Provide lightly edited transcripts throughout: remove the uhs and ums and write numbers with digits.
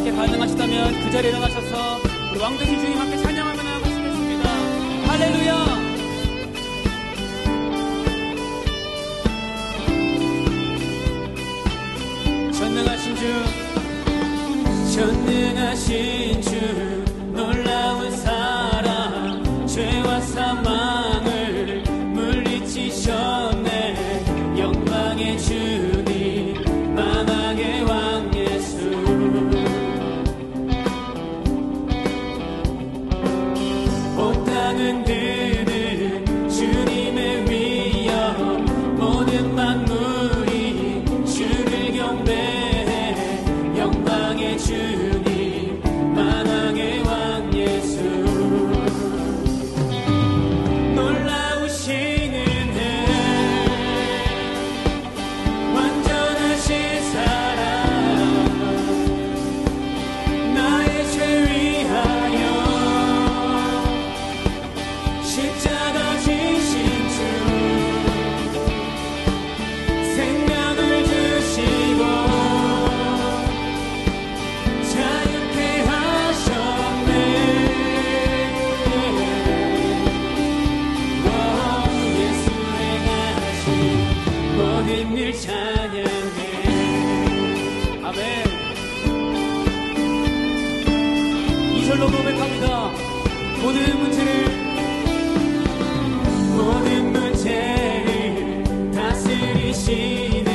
함께 가능하시다면 그 자리에 일어나셔서 우리 왕 되신 주님 함께 찬양하며 나아가시겠습니다. 할렐루야. 전능하신 주 놀라운 사랑 죄와 사망을 물리치셨네. 영광의 주님 만왕의 왕 예수. 온 땅은 드는 주님의 위엄 모든 만물이 주를 경배해. 영광의 주님 만왕의 왕 예수. 놀라우신 은혜 완전하신 사랑 나의 죄 위하여 십자가 지신 주 생명을 주시고 자유케 하셨네. 예수 행하신 모든 일 찬양해. 아멘. 2절로 고백합니다. 모든 문제를 다스리시는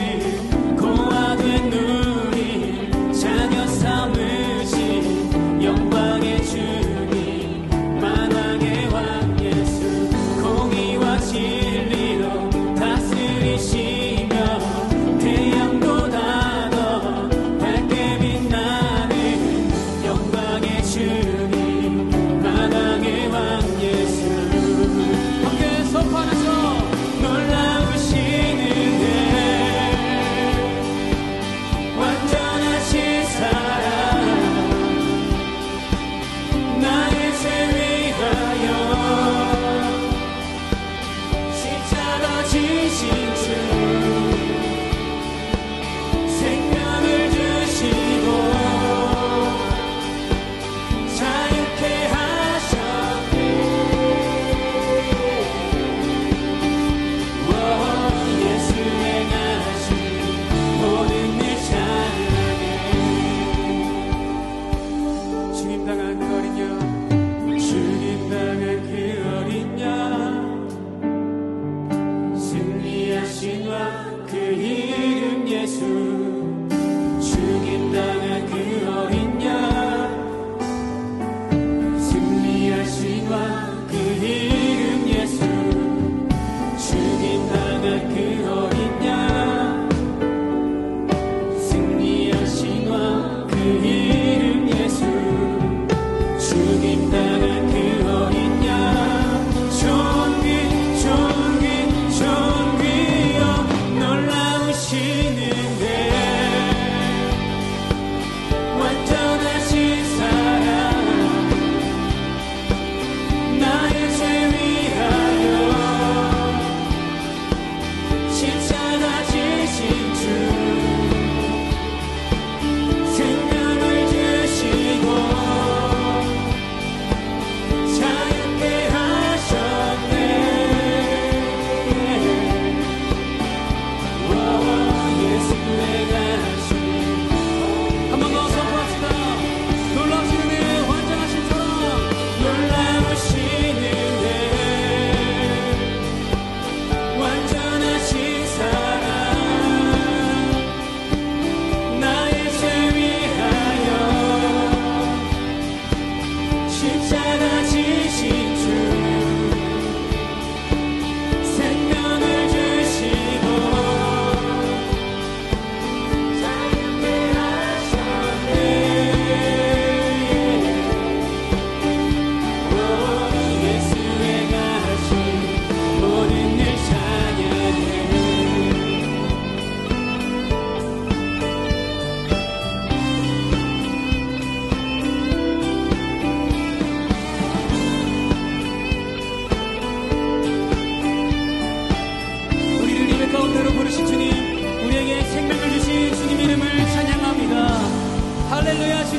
고아된 우리 자녀 삼으신 영광의 주님 만왕의 왕 예수. 공의와 진리로 다스리시며 태양도 다더 밝게 빛나는 영광의 주님 만왕의 왕 예수. 함께 선포하면서 놀라우신 은혜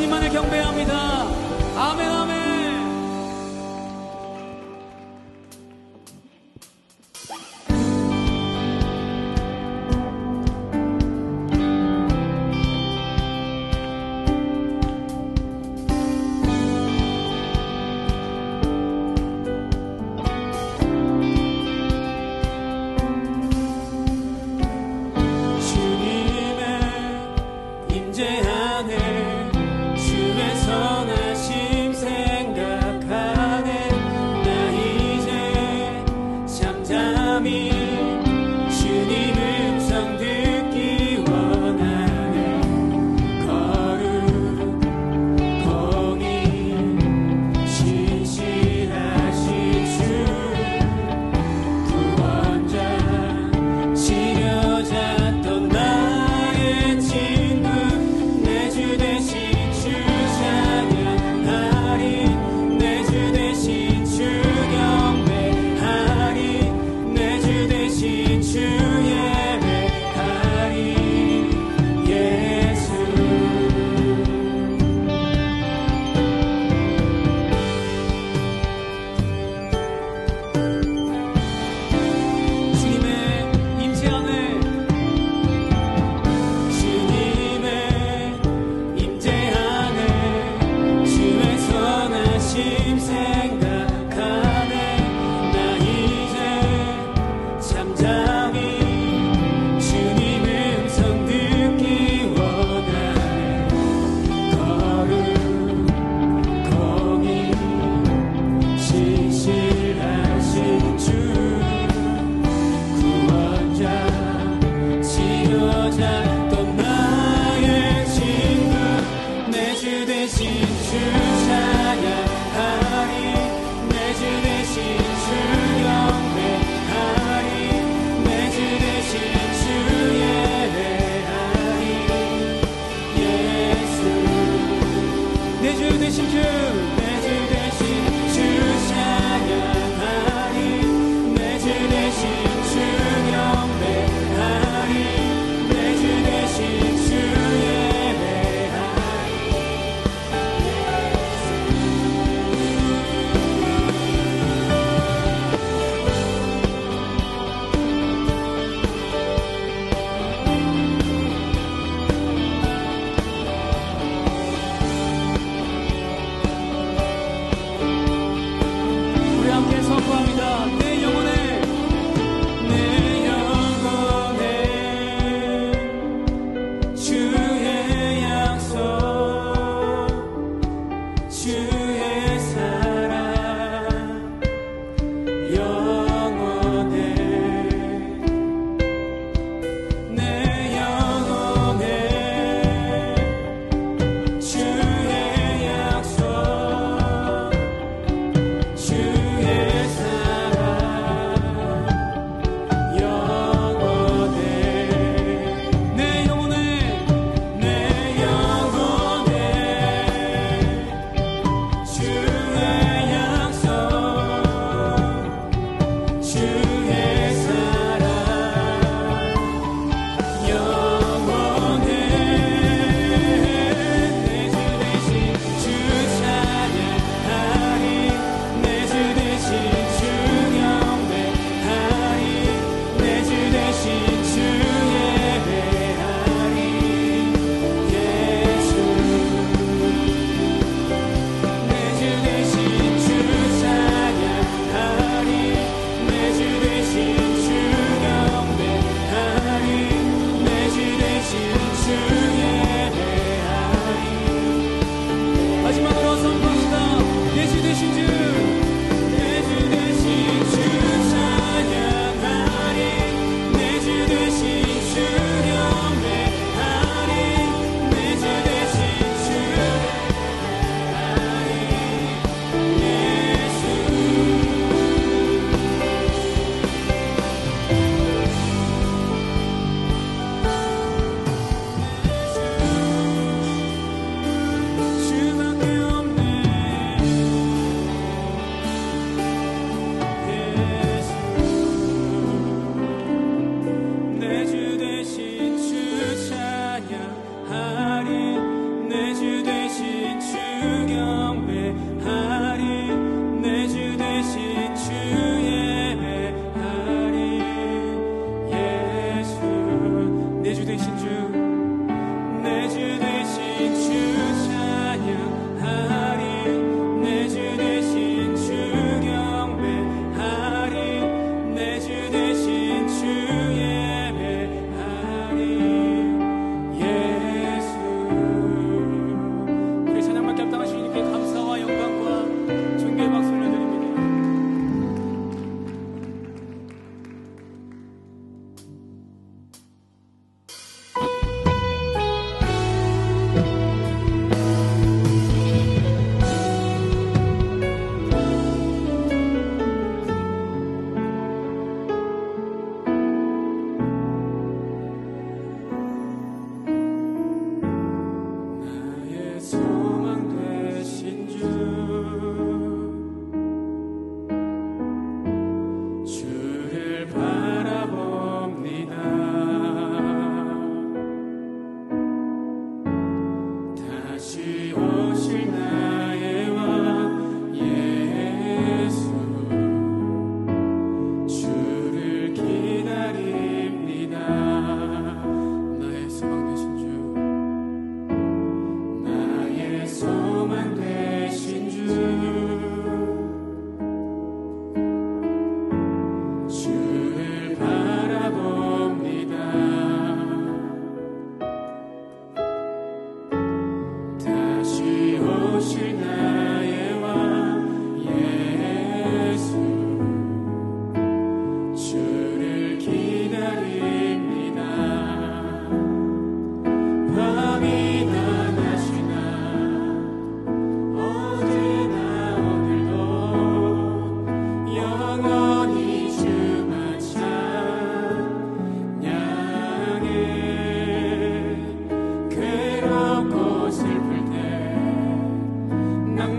주님만을 경배합니다. 아멘, 아멘. 괴롭고 슬플 때 난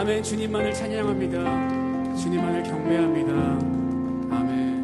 아멘. 주님만을 찬양합니다. 주님만을 경배합니다. 아멘.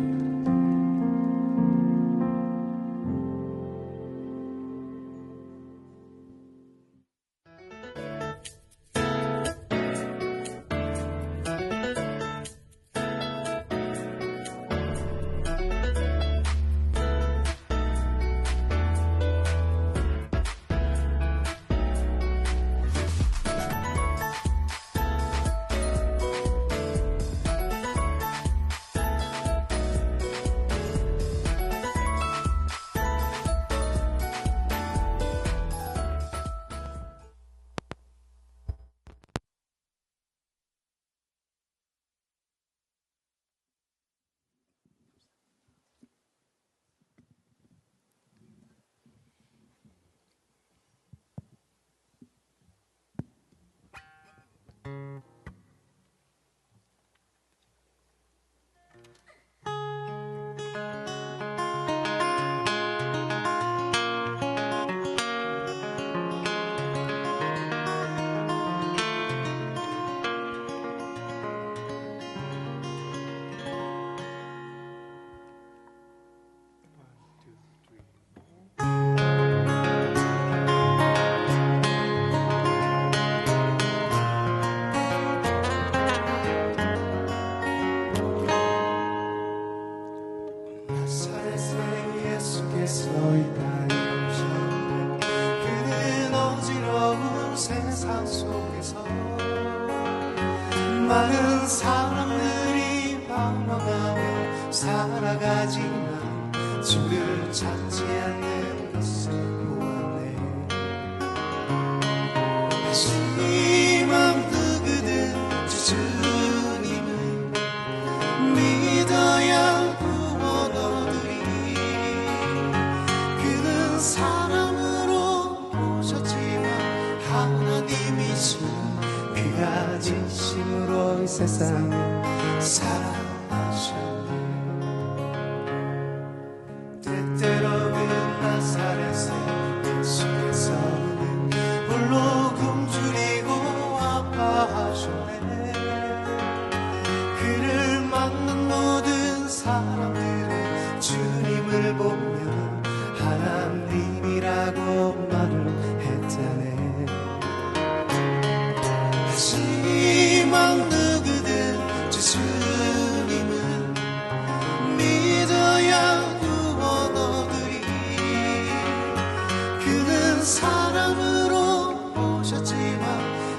많은 사람들이 방황하며 살아가지만 주를 찾지 않는 것을 보았네. 하지만 누구든지 주님을 믿어야 구원 얻으리. 그는 사람으로 오셨지만 하나님이시니 그가 진심으로 이 세상을 사랑하셨네. 때때로는 나사렛의 예수께서는 홀로 굶주리고 아파하셨네. 그를 만난 모든 사람들은 주님을 보며 하나님이라고 말을 했다네. 하지만 누구든지 주님은 믿어야 구원 얻으리. 그는 사람으로 오셨지만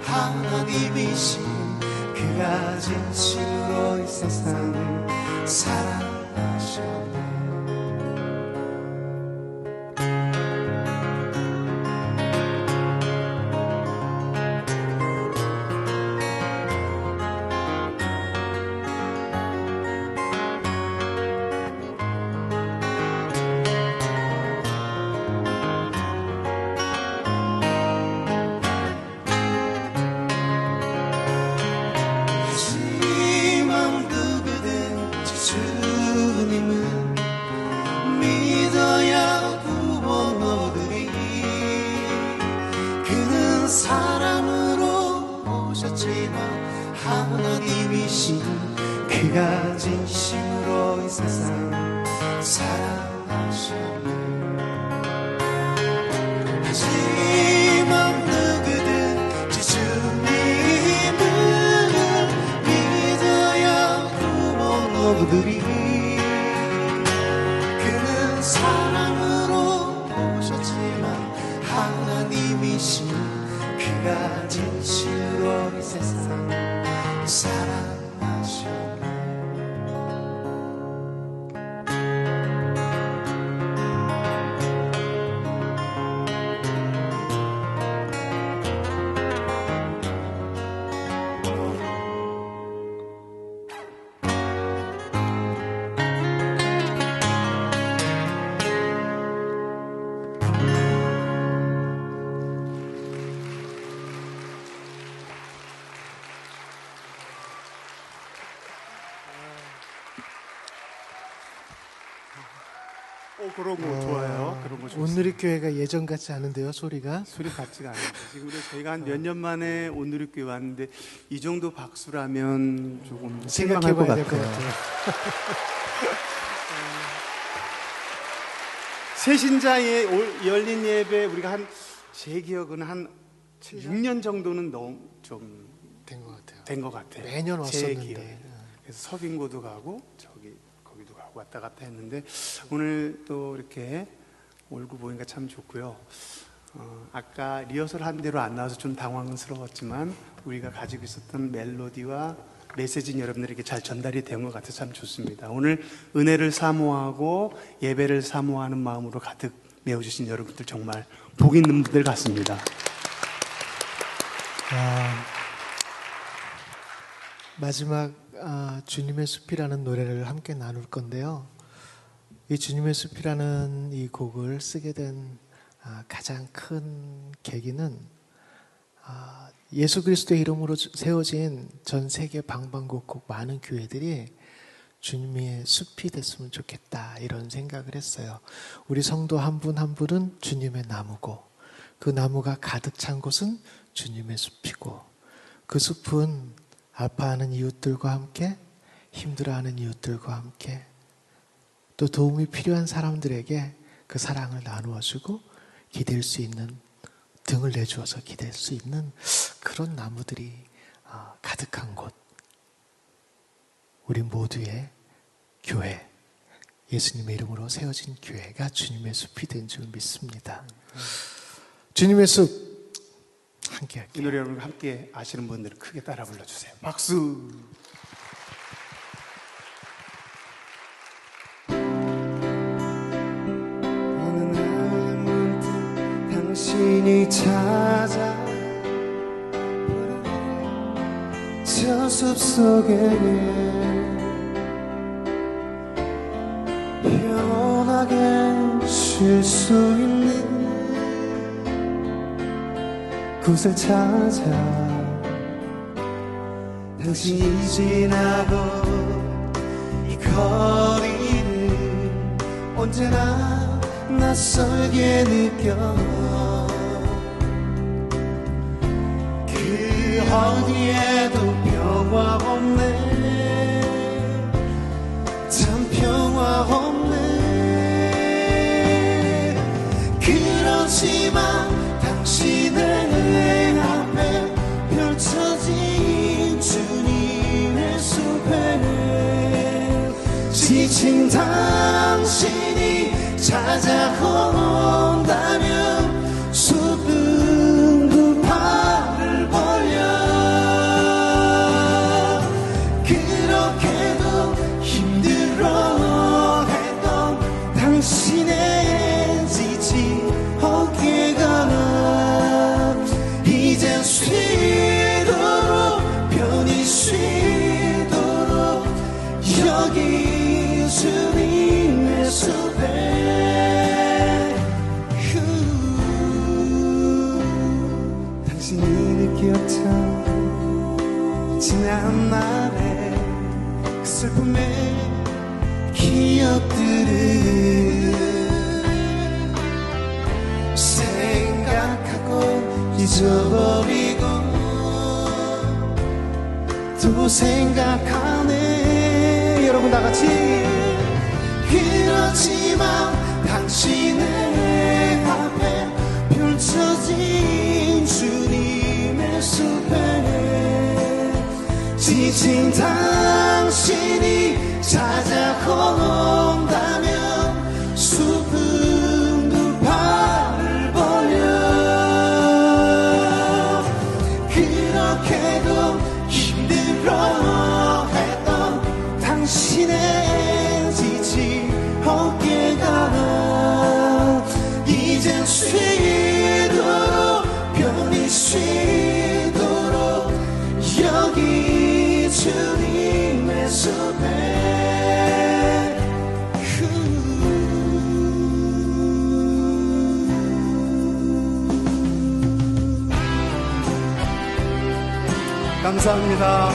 하나님이신 그가 진심으로 이 세상을 사랑하셨네. 그가 진심으로 이 세상을 사랑하셨네. 하지만 누구든지 주님을 믿어야 구원 성도들이 그는 사랑으로 오셨지만 하나님이신 그가 진심으로 이 세상 사랑하셨네. 그런 거 좋아요. 그런 거 좋습니다. 온누리교회가 예전 같지 않은데요, 소리가. 소리 같지가 않아요. 지금 저희가 한 몇 년 만에 온누리교회 왔는데 이 정도 박수라면 조금 실망할 것 생각해봐야 될 것 같아요. 같아요. 새신자의 열린 예배 우리가 제 기억은 한 6년 정도는 너무 좀 된 것 같아요. 된 것 같아요. 매년 제 왔었는데. 기억에. 그래서 서빙고도 가고 거기도 가고 왔다 갔다 했는데 오늘 또 이렇게 얼굴 보니까 참 좋고요. 아까 리허설 한 대로 안 나와서 좀 당황스러웠지만 우리가 가지고 있었던 멜로디와 메시지는 여러분들에게 잘 전달이 된 것 같아서 참 좋습니다. 오늘 은혜를 사모하고 예배를 사모하는 마음으로 가득 메워주신 여러분들 정말 복 있는 분들 같습니다. 마지막 주님의 숲이라는 노래를 함께 나눌 건데요. 이 주님의 숲이라는 이 곡을 쓰게 된 가장 큰 계기는 예수 그리스도의 이름으로 세워진 전 세계 방방곡곡 많은 교회들이 주님의 숲이 됐으면 좋겠다 이런 생각을 했어요. 우리 성도 한 분 한 분은 주님의 나무고 그 나무가 가득 찬 곳은 주님의 숲이고 그 숲은 아파하는 이웃들과 함께 힘들어하는 이웃들과 함께 또 도움이 필요한 사람들에게 그 사랑을 나누어주고 기댈 수 있는 등을 내주어서 기댈 수 있는 그런 나무들이 가득한 곳 우리 모두의 교회 예수님의 이름으로 세워진 교회가 주님의 숲이 된 줄 믿습니다. 주님의 숲 함께 할게요. 이 노래 여러분 함께 아시는 분들은 크게 따라 불러주세요. 박수. 어느 날 문득 당신이 찾아 저 숲속에는 편하게 쉴 수 있는 곳을 찾아 당신이 지나고 이 거리를 언제나 낯설게 느껴 그 어디에도 평화 없네 참 평화 없네 그렇지만 당신의 앞에 펼쳐진 주님의 숲에 지친 당신이 찾아온다면 숲은 두 팔을 벌려 그렇게도 힘들어했던 당신의 지친 어깨가 이젠 쉬도록 편히 쉬도록 여기 주님의 숲에 당신이 느꼈던 지난 날의 그 슬픔의 기억들을 생각하고 잊어버리고 또 생각하네 여러분 다같이 그렇지만 당신의 앞에 펼쳐진 주님의 숲에 지친 당신이 감사합니다.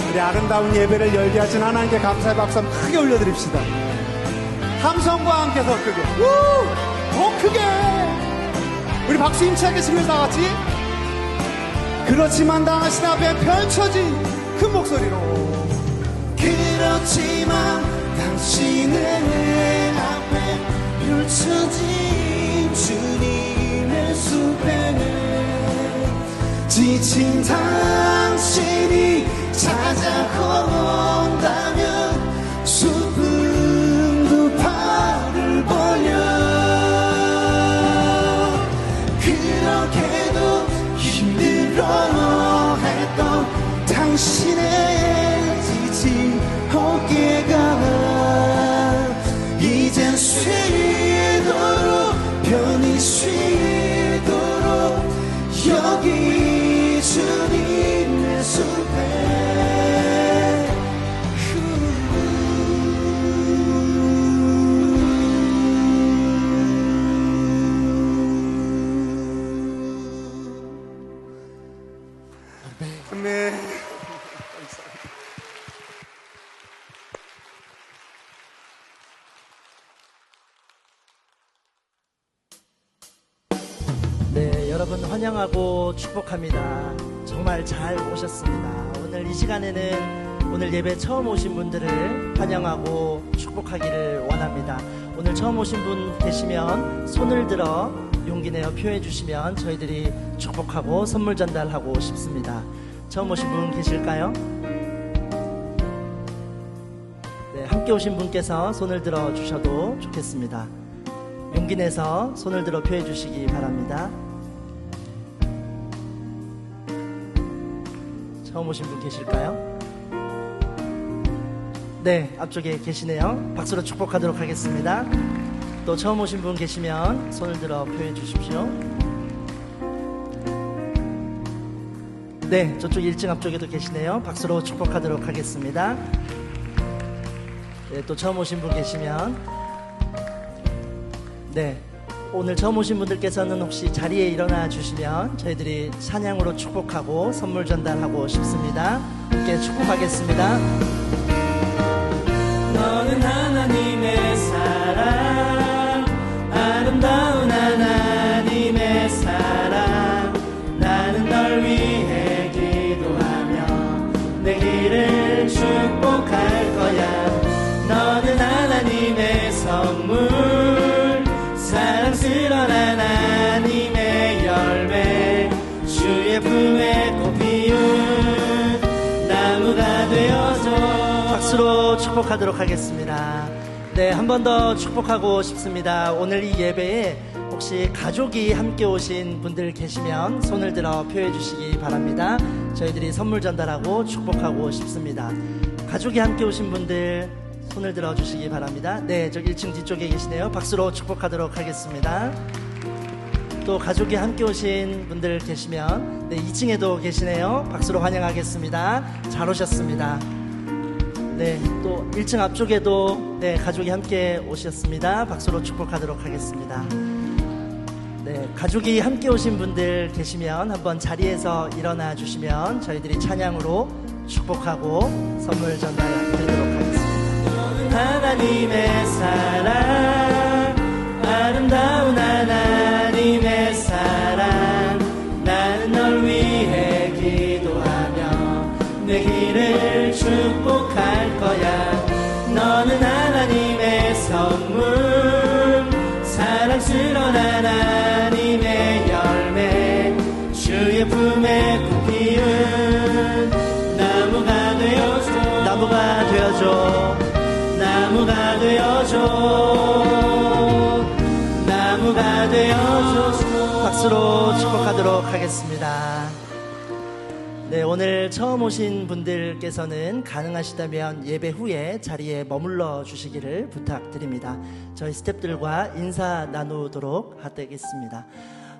우리 아름다운 예배를 열게 하신 하나님께 감사의 박수 한번 크게 올려드립시다. 함성과 함께 더 크게, 더 크게. 우리 박수 힘차게 다 같이. 그렇지만 당신 앞에 펼쳐진 큰 목소리로. 그렇지만 당신의 앞에 펼쳐진 주님의 숲에 지친 당신이 찾아온다면 숲은 팔을 벌려 그렇게도 힘들어 했던 당신의 지친 어깨가 이젠 쉬도록 편히 쉬도록 여기 주님의 숲에 네. 네, 여러분 환영하고 축복합니다. 정말 잘 오셨습니다. 오늘 이 시간에는 오늘 예배 처음 오신 분들을 환영하고 축복하기를 원합니다. 오늘 처음 오신 분 계시면 손을 들어 용기 내어 표해 주시면 저희들이 축복하고 선물 전달하고 싶습니다. 처음 오신 분 계실까요? 네, 함께 오신 분께서 손을 들어 주셔도 좋겠습니다. 용기 내서 손을 들어 표해 주시기 바랍니다. 처음 오신 분 계실까요? 네, 앞쪽에 계시네요. 박수로 축복하도록 하겠습니다. 또 처음 오신 분 계시면 손을 들어 표해 주십시오. 네, 저쪽 1층 앞쪽에도 계시네요. 박수로 축복하도록 하겠습니다. 네, 또 처음 오신 분 계시면 네, 오늘 처음 오신 분들께서는 혹시 자리에 일어나 주시면 저희들이 찬양으로 축복하고 선물 전달하고 싶습니다. 함께 축복하겠습니다. 너는 하나님의 사랑, 아름다운 하나님의 사랑. 나는 널 위해 기도하며 내 길을 축복할 거야. 너는 하나님의 선물, 사랑스러운 하나님의 열매, 주의 품에 꽃 피운 나무가 되어줘. 박수로 축복하도록 하겠습니다. 네, 한 번 더 축복하고 싶습니다. 오늘 이 예배에 혹시 가족이 함께 오신 분들 계시면 손을 들어 표해 주시기 바랍니다. 저희들이 선물 전달하고 축복하고 싶습니다. 가족이 함께 오신 분들 손을 들어 주시기 바랍니다. 네, 저 1층 뒤쪽에 계시네요. 박수로 축복하도록 하겠습니다. 또 가족이 함께 오신 분들 계시면 네, 2층에도 계시네요. 박수로 환영하겠습니다. 잘 오셨습니다. 네, 또 1층 앞쪽에도 네, 가족이 함께 오셨습니다. 박수로 축복하도록 하겠습니다. 네, 가족이 함께 오신 분들 계시면 한번 자리에서 일어나 주시면 저희들이 찬양으로 축복하고 선물 전달드리도록 하겠습니다. 하나님의 사랑, 아름다운 하나님의 사랑. 나는 널 위해 기도하며 내 길을 축복할 거야. 너는 하나님의 선물, 사랑스러운 하나님의 열매, 주의 품에 꽃 피운 나무가 되어줘. 나무가 되어줘. 나무가 되어줘. 나무가 되어줘. 박수로 축복하도록 하겠습니다. 네, 오늘 처음 오신 분들께서는 가능하시다면 예배 후에 자리에 머물러 주시기를 부탁드립니다. 저희 스태프들과 인사 나누도록 하겠습니다.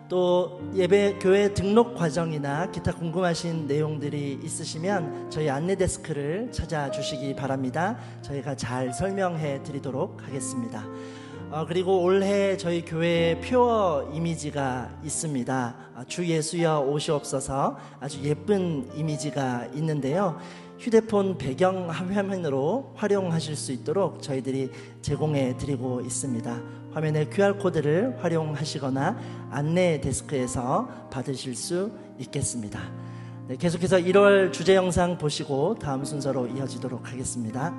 또 예배 교회 등록 과정이나 기타 궁금하신 내용들이 있으시면 저희 안내 데스크를 찾아주시기 바랍니다. 저희가 잘 설명해 드리도록 하겠습니다. 그리고 올해 저희 교회에 표어 이미지가 있습니다. 주 예수여 오시옵소서, 아주 예쁜 이미지가 있는데요. 휴대폰 배경 화면으로 활용하실 수 있도록 저희들이 제공해 드리고 있습니다. 화면에 QR코드를 활용하시거나 안내 데스크에서 받으실 수 있겠습니다. 네, 계속해서 1월 주제 영상 보시고 다음 순서로 이어지도록 하겠습니다.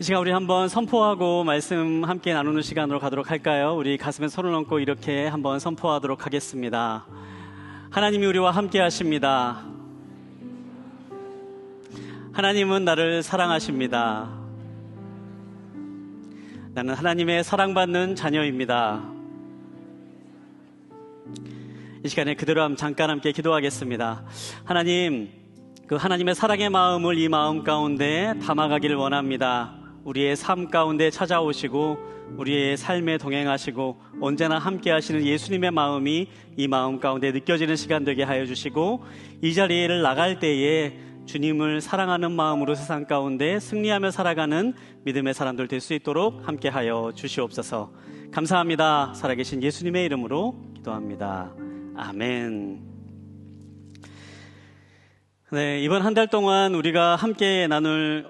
이 시간 우리 한번 선포하고 말씀 함께 나누는 시간으로 가도록 할까요? 우리 가슴에 손을 얹고 이렇게 한번 선포하도록 하겠습니다. 하나님이 우리와 함께 하십니다. 하나님은 나를 사랑하십니다. 나는 하나님의 사랑받는 자녀입니다. 이 시간에 그대로 잠깐 함께 기도하겠습니다. 하나님, 그 하나님의 사랑의 마음을 이 마음 가운데 담아가기를 원합니다. 우리의 삶 가운데 찾아오시고 우리의 삶에 동행하시고 언제나 함께 하시는 예수님의 마음이 이 마음 가운데 느껴지는 시간 되게 하여 주시고, 이 자리를 나갈 때에 주님을 사랑하는 마음으로 세상 가운데 승리하며 살아가는 믿음의 사람들 될 수 있도록 함께 하여 주시옵소서. 감사합니다. 살아계신 예수님의 이름으로 기도합니다. 아멘. 네, 이번 한 달 동안 우리가 함께 나눌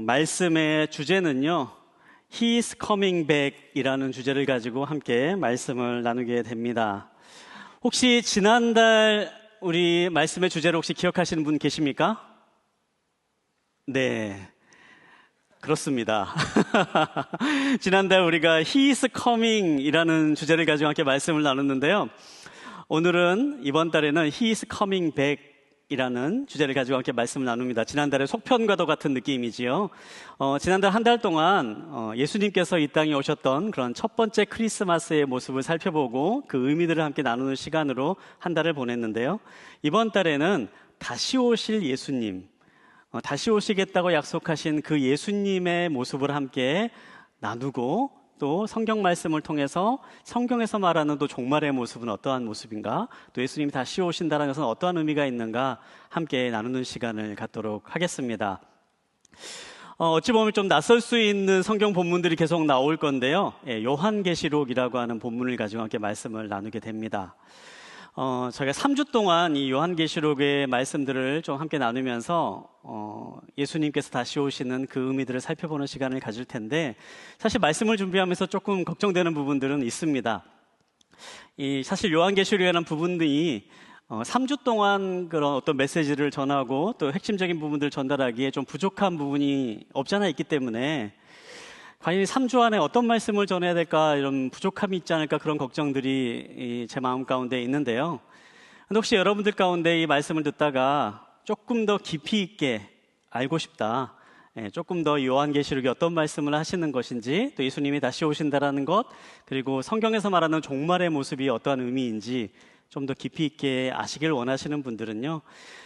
말씀의 주제는요, He is coming back 이라는 주제를 가지고 함께 말씀을 나누게 됩니다. 혹시 지난달 우리 말씀의 주제를 혹시 기억하시는 분 계십니까? 네, 그렇습니다. 지난달 우리가 He is coming 이라는 주제를 가지고 함께 말씀을 나눴는데요, 오늘은 이번 달에는 He is coming back 이라는 주제를 가지고 함께 말씀을 나눕니다. 지난달의 속편과도 같은 느낌이지요. 지난달 한 달 동안 예수님께서 이 땅에 오셨던 그런 첫 번째 크리스마스의 모습을 살펴보고 그 의미들을 함께 나누는 시간으로 한 달을 보냈는데요. 이번 달에는 다시 오실 예수님, 다시 오시겠다고 약속하신 그 예수님의 모습을 함께 나누고, 또 성경 말씀을 통해서 성경에서 말하는 또 종말의 모습은 어떠한 모습인가, 또 예수님이 다시 오신다는 것은 어떠한 의미가 있는가 함께 나누는 시간을 갖도록 하겠습니다. 어찌 보면 좀 낯설 수 있는 성경 본문들이 계속 나올 건데요, 요한계시록이라고 하는 본문을 가지고 함께 말씀을 나누게 됩니다. 저희가 3주 동안 이 요한계시록의 말씀들을 좀 함께 나누면서 예수님께서 다시 오시는 그 의미들을 살펴보는 시간을 가질 텐데, 사실 말씀을 준비하면서 조금 걱정되는 부분들은 있습니다. 사실 요한계시록이라는 부분들이 3주 동안 그런 어떤 메시지를 전하고 또 핵심적인 부분들을 전달하기에 좀 부족한 부분이 없지 않아 있기 때문에, 과연 3주 안에 어떤 말씀을 전해야 될까, 이런 부족함이 있지 않을까, 그런 걱정들이 제 마음 가운데 있는데요. 혹시 여러분들 가운데 이 말씀을 듣다가 조금 더 깊이 있게 알고 싶다, 조금 더 요한계시록이 어떤 말씀을 하시는 것인지, 또 예수님이 다시 오신다라는 것, 그리고 성경에서 말하는 종말의 모습이 어떠한 의미인지 좀 더 깊이 있게 아시길 원하시는 분들은요,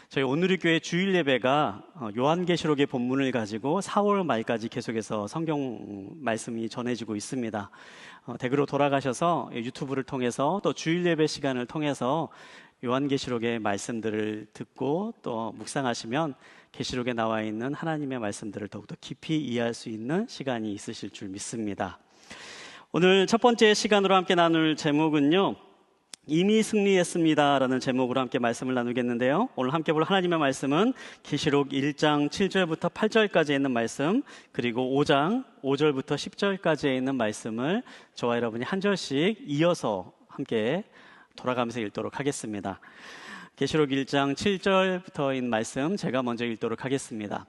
저희 오늘의 교회 주일 예배가 요한계시록의 본문을 가지고 4월 말까지 계속해서 성경 말씀이 전해지고 있습니다. 댁으로 돌아가셔서 유튜브를 통해서 또 주일 예배 시간을 통해서 요한계시록의 말씀들을 듣고 또 묵상하시면 계시록에 나와 있는 하나님의 말씀들을 더욱더 깊이 이해할 수 있는 시간이 있으실 줄 믿습니다. 오늘 첫 번째 시간으로 함께 나눌 제목은요, 이미 승리했습니다 라는 제목으로 함께 말씀을 나누겠는데요, 오늘 함께 볼 하나님의 말씀은 계시록 1장 7절부터 8절까지 있는 말씀, 그리고 5장 5절부터 10절까지 있는 말씀을 저와 여러분이 한 절씩 이어서 함께 돌아가면서 읽도록 하겠습니다. 계시록 1장 7절부터인 말씀 제가 먼저 읽도록 하겠습니다.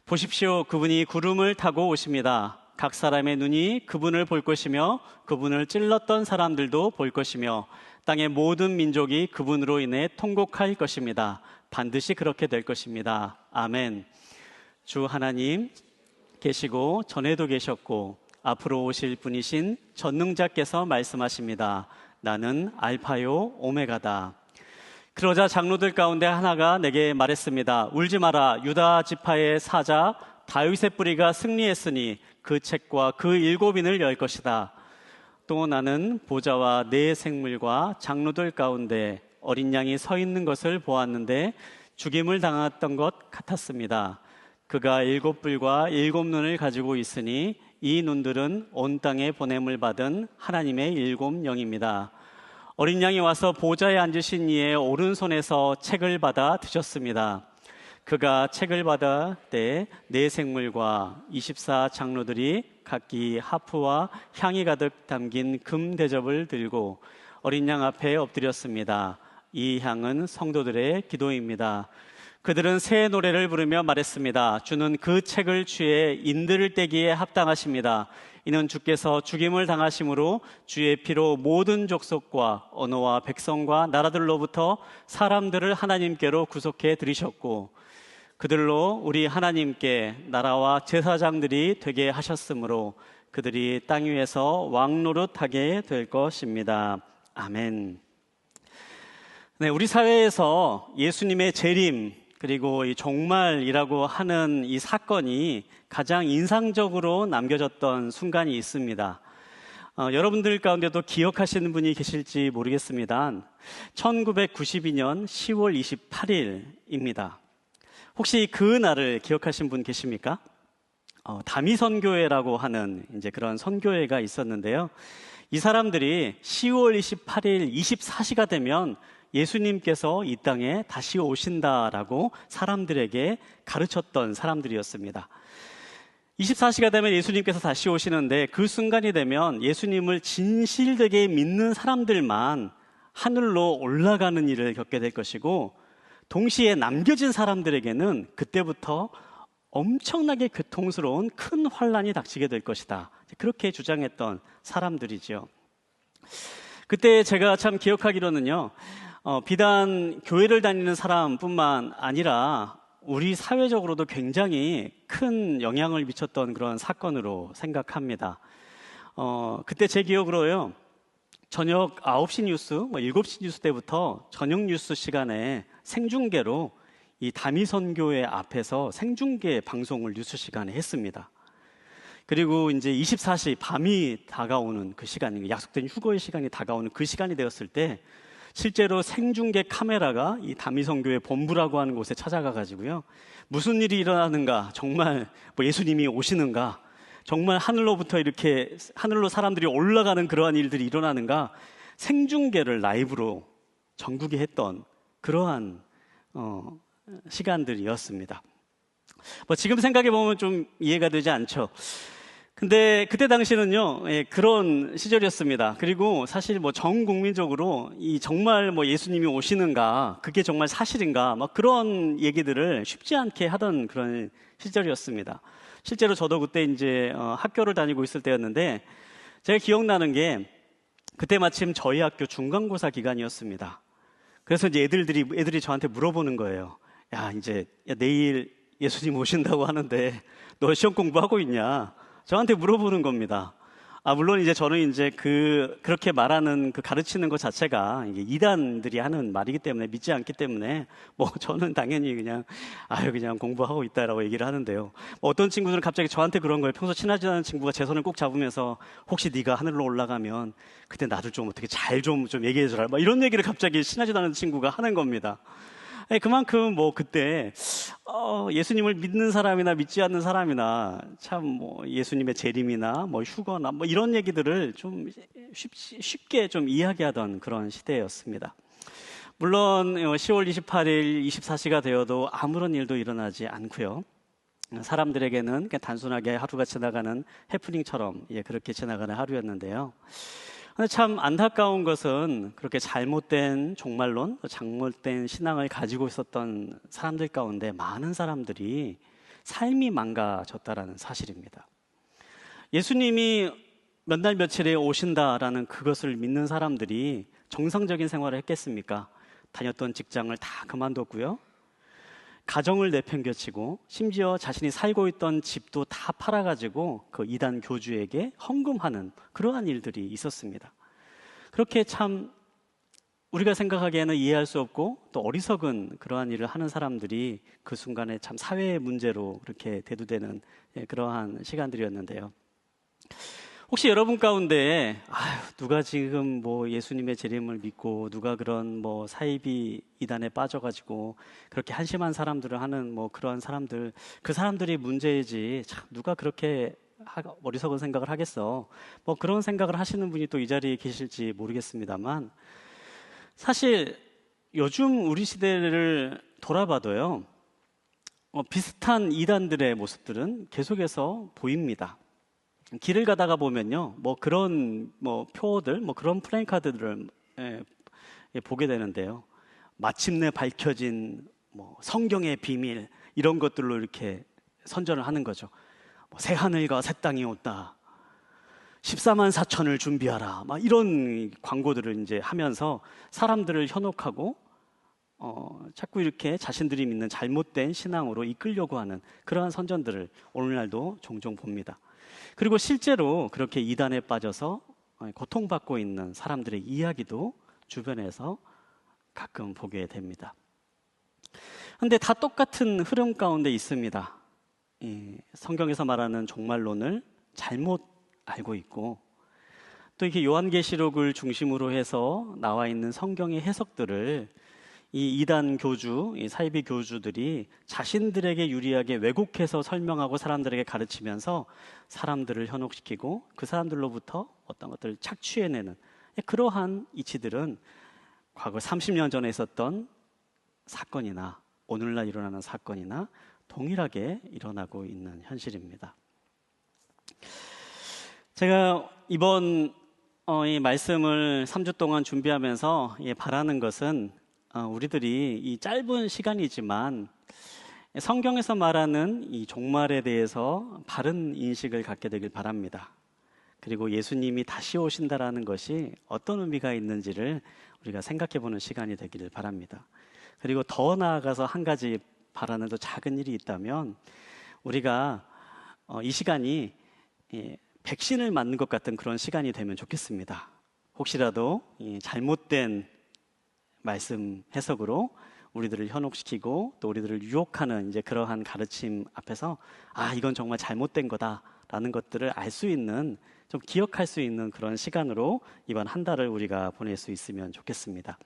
보십시오, 그분이 구름을 타고 오십니다. 각 사람의 눈이 그분을 볼 것이며 그분을 찔렀던 사람들도 볼 것이며 땅의 모든 민족이 그분으로 인해 통곡할 것입니다. 반드시 그렇게 될 것입니다. 아멘. 주 하나님 계시고 전에도 계셨고 앞으로 오실 분이신 전능자께서 말씀하십니다. 나는 알파요 오메가다. 그러자 장로들 가운데 하나가 내게 말했습니다. 울지 마라. 유다 지파의 사자 다윗의 뿌리가 승리했으니 그 책과 그 7인을 열 것이다. 또 나는 보좌와 네 생물과 장로들 가운데 어린 양이 서 있는 것을 보았는데 죽임을 당했던 것 같았습니다. 그가 7뿔과 7눈을 가지고 있으니 이 눈들은 온 땅에 보냄을 받은 하나님의 7영입니다. 어린 양이 와서 보좌에 앉으신 이의 오른손에서 책을 받아 드셨습니다. 그가 책을 받아 때 네 생물과 24 장로들이 각기 하프와 향이 가득 담긴 금 대접을 들고 어린 양 앞에 엎드렸습니다. 이 향은 성도들의 기도입니다. 그들은 새 노래를 부르며 말했습니다. 주는 그 책을 취해 인들을 떼기에 합당하십니다. 이는 주께서 죽임을 당하심으로 주의 피로 모든 족속과 언어와 백성과 나라들로부터 사람들을 하나님께로 구속해 들이셨고 그들로 우리 하나님께 나라와 제사장들이 되게 하셨으므로 그들이 땅 위에서 왕노릇하게 될 것입니다. 아멘. 네, 우리 사회에서 예수님의 재림 그리고 이 종말이라고 하는 이 사건이 가장 인상적으로 남겨졌던 순간이 있습니다. 여러분들 가운데도 기억하시는 분이 계실지 모르겠습니다. 1992년 10월 28일입니다. 혹시 그 날을 기억하신 분 계십니까? 다미선교회라고 하는 이제 그런 선교회가 있었는데요. 이 사람들이 10월 28일 24시가 되면 예수님께서 이 땅에 다시 오신다라고 사람들에게 가르쳤던 사람들이었습니다. 24시가 되면 예수님께서 다시 오시는데 그 순간이 되면 예수님을 진실되게 믿는 사람들만 하늘로 올라가는 일을 겪게 될 것이고 동시에 남겨진 사람들에게는 그때부터 엄청나게 고통스러운 큰 환란이 닥치게 될 것이다. 그렇게 주장했던 사람들이죠. 그때 제가 참 기억하기로는요, 비단 교회를 다니는 사람뿐만 아니라 우리 사회적으로도 굉장히 큰 영향을 미쳤던 그런 사건으로 생각합니다. 그때 제 기억으로요, 저녁 9시 뉴스, 7시 뉴스 때부터 저녁 뉴스 시간에 생중계로 이 다미선교회 앞에서 생중계 방송을 뉴스 시간에 했습니다. 그리고 이제 24시 밤이 다가오는 그 시간, 약속된 휴거의 시간이 다가오는 그 시간이 되었을 때 실제로 생중계 카메라가 이 다미선교회 본부라고 하는 곳에 찾아가 가지고요. 무슨 일이 일어나는가, 정말 예수님이 오시는가, 정말 하늘로부터 이렇게 하늘로 사람들이 올라가는 그러한 일들이 일어나는가 생중계를 라이브로 전국에 했던 그러한 시간들이었습니다. 지금 생각해 보면 좀 이해가 되지 않죠. 근데 그때 당시는요, 그런 시절이었습니다. 그리고 사실 전 국민적으로 이 정말 예수님이 오시는가, 그게 정말 사실인가, 그런 얘기들을 쉽지 않게 하던 그런 시절이었습니다. 실제로 저도 그때 이제 학교를 다니고 있을 때였는데 제가 기억나는 게 그때 마침 저희 학교 중간고사 기간이었습니다. 그래서 이제 애들이 저한테 물어보는 거예요. 야, 내일 예수님 오신다고 하는데 너 시험 공부하고 있냐? 저한테 물어보는 겁니다. 물론 이제 저는 이제 그렇게 말하는 가르치는 것 자체가 이게 이단들이 하는 말이기 때문에 믿지 않기 때문에 저는 당연히 그냥 공부하고 있다라고 얘기를 하는데요. 어떤 친구들은 갑자기 저한테 그런 거예요. 평소 친하지 않은 친구가 제 손을 꼭 잡으면서 혹시 네가 하늘로 올라가면 그때 나도 좀 어떻게 잘 좀 얘기해 주라. 이런 얘기를 갑자기 친하지도 않은 친구가 하는 겁니다. 그만큼 그때 예수님을 믿는 사람이나 믿지 않는 사람이나 참 예수님의 재림이나 휴거나 이런 얘기들을 좀 쉽게 좀 이야기하던 그런 시대였습니다. 물론 10월 28일 24시가 되어도 아무런 일도 일어나지 않고요. 사람들에게는 그냥 단순하게 하루가 지나가는 해프닝처럼 그렇게 지나가는 하루였는데요. 근데 참 안타까운 것은 그렇게 잘못된 종말론, 잘못된 신앙을 가지고 있었던 사람들 가운데 많은 사람들이 삶이 망가졌다라는 사실입니다. 예수님이 몇 날 며칠에 오신다라는 그것을 믿는 사람들이 정상적인 생활을 했겠습니까? 다녔던 직장을 다 그만뒀고요. 가정을 내팽겨치고 심지어 자신이 살고 있던 집도 다 팔아가지고 그 이단 교주에게 헌금하는 그러한 일들이 있었습니다. 그렇게 참 우리가 생각하기에는 이해할 수 없고 또 어리석은 그러한 일을 하는 사람들이 그 순간에 참 사회의 문제로 그렇게 대두되는 그러한 시간들이었는데요. 혹시 여러분 가운데 누가 지금 뭐 예수님의 재림을 믿고 누가 그런 뭐 사이비 이단에 빠져가지고 그렇게 한심한 사람들을 하는 뭐 그런 사람들, 그 사람들이 문제이지 참 누가 그렇게 어리석은 생각을 하겠어, 뭐 그런 생각을 하시는 분이 또 이 자리에 계실지 모르겠습니다만, 사실 요즘 우리 시대를 돌아봐도요, 비슷한 이단들의 모습들은 계속해서 보입니다. 길을 가다가 보면요, 뭐 그런 뭐 표어들, 뭐 그런 플랜카드들을 보게 되는데요. 마침내 밝혀진 뭐 성경의 비밀, 이런 것들로 이렇게 선전을 하는 거죠. 뭐 새 하늘과 새 땅이 온다, 14만 4천을 준비하라, 막 이런 광고들을 이제 하면서 사람들을 현혹하고 자꾸 이렇게 자신들이 믿는 잘못된 신앙으로 이끌려고 하는 그러한 선전들을 오늘날도 종종 봅니다. 그리고 실제로 그렇게 이단에 빠져서 고통받고 있는 사람들의 이야기도 주변에서 가끔 보게 됩니다. 그런데 다 똑같은 흐름 가운데 있습니다. 성경에서 말하는 종말론을 잘못 알고 있고, 또 이렇게 요한계시록을 중심으로 해서 나와 있는 성경의 해석들을 이 이단 교주, 이 사이비 교주들이 자신들에게 유리하게 왜곡해서 설명하고 사람들에게 가르치면서 사람들을 현혹시키고 그 사람들로부터 어떤 것들을 착취해내는 그러한 이치들은 과거 30년 전에 있었던 사건이나 오늘날 일어나는 사건이나 동일하게 일어나고 있는 현실입니다. 제가 이번 이 말씀을 3주 동안 준비하면서 바라는 것은 우리들이 이 짧은 시간이지만 성경에서 말하는 이 종말에 대해서 바른 인식을 갖게 되길 바랍니다. 그리고 예수님이 다시 오신다라는 것이 어떤 의미가 있는지를 우리가 생각해보는 시간이 되기를 바랍니다. 그리고 더 나아가서 한 가지 바라는 또 작은 일이 있다면, 우리가 이 시간이 백신을 맞는 것 같은 그런 시간이 되면 좋겠습니다. 혹시라도 잘못된 말씀 해석으로 우리들을 현혹시키고 또 우리들을 유혹하는 이제 그러한 가르침 앞에서 이건 정말 잘못된 거다라는 것들을 알 수 있는, 좀 기억할 수 있는 그런 시간으로 이번 한 달을 우리가 보낼 수 있으면 좋겠습니다.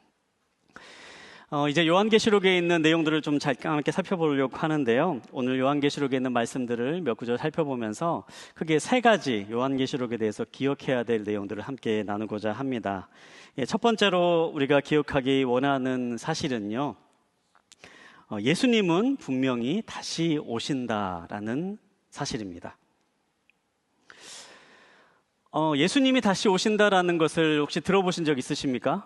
이제 요한계시록에 있는 내용들을 좀 잠깐 함께 살펴보려고 하는데요. 오늘 요한계시록에 있는 말씀들을 몇 구절 살펴보면서 크게 세 가지 요한계시록에 대해서 기억해야 될 내용들을 함께 나누고자 합니다. 첫 번째로 우리가 기억하기 원하는 사실은요, 예수님은 분명히 다시 오신다라는 사실입니다. 예수님이 다시 오신다라는 것을 혹시 들어보신 적 있으십니까?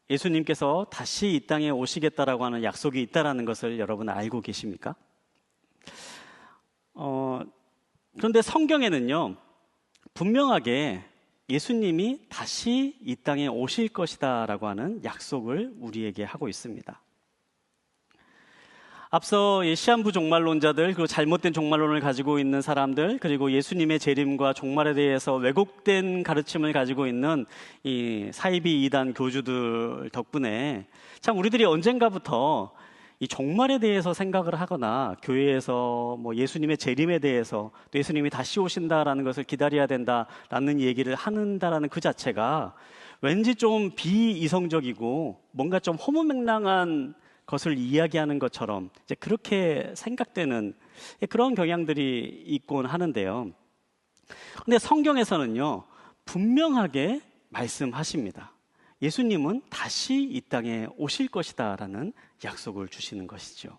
예수님께서 다시 이 땅에 오시겠다라고 하는 약속이 있다라는 것을 여러분 알고 계십니까? 그런데 성경에는요, 분명하게 예수님이 다시 이 땅에 오실 것이다라고 하는 약속을 우리에게 하고 있습니다. 앞서 시한부 종말론자들, 그리고 잘못된 종말론을 가지고 있는 사람들, 그리고 예수님의 재림과 종말에 대해서 왜곡된 가르침을 가지고 있는 이 사이비 이단 교주들 덕분에 참 우리들이 언젠가부터 이 종말에 대해서 생각을 하거나 교회에서 뭐 예수님의 재림에 대해서 또 예수님이 다시 오신다라는 것을 기다려야 된다라는 얘기를 한다라는 그 자체가 왠지 좀 비이성적이고 뭔가 좀 허무맹랑한 것을 이야기하는 것처럼 이제 그렇게 생각되는 그런 경향들이 있곤 하는데요. 근데 성경에서는요, 분명하게 말씀하십니다. 예수님은 다시 이 땅에 오실 것이다라는 약속을 주시는 것이죠.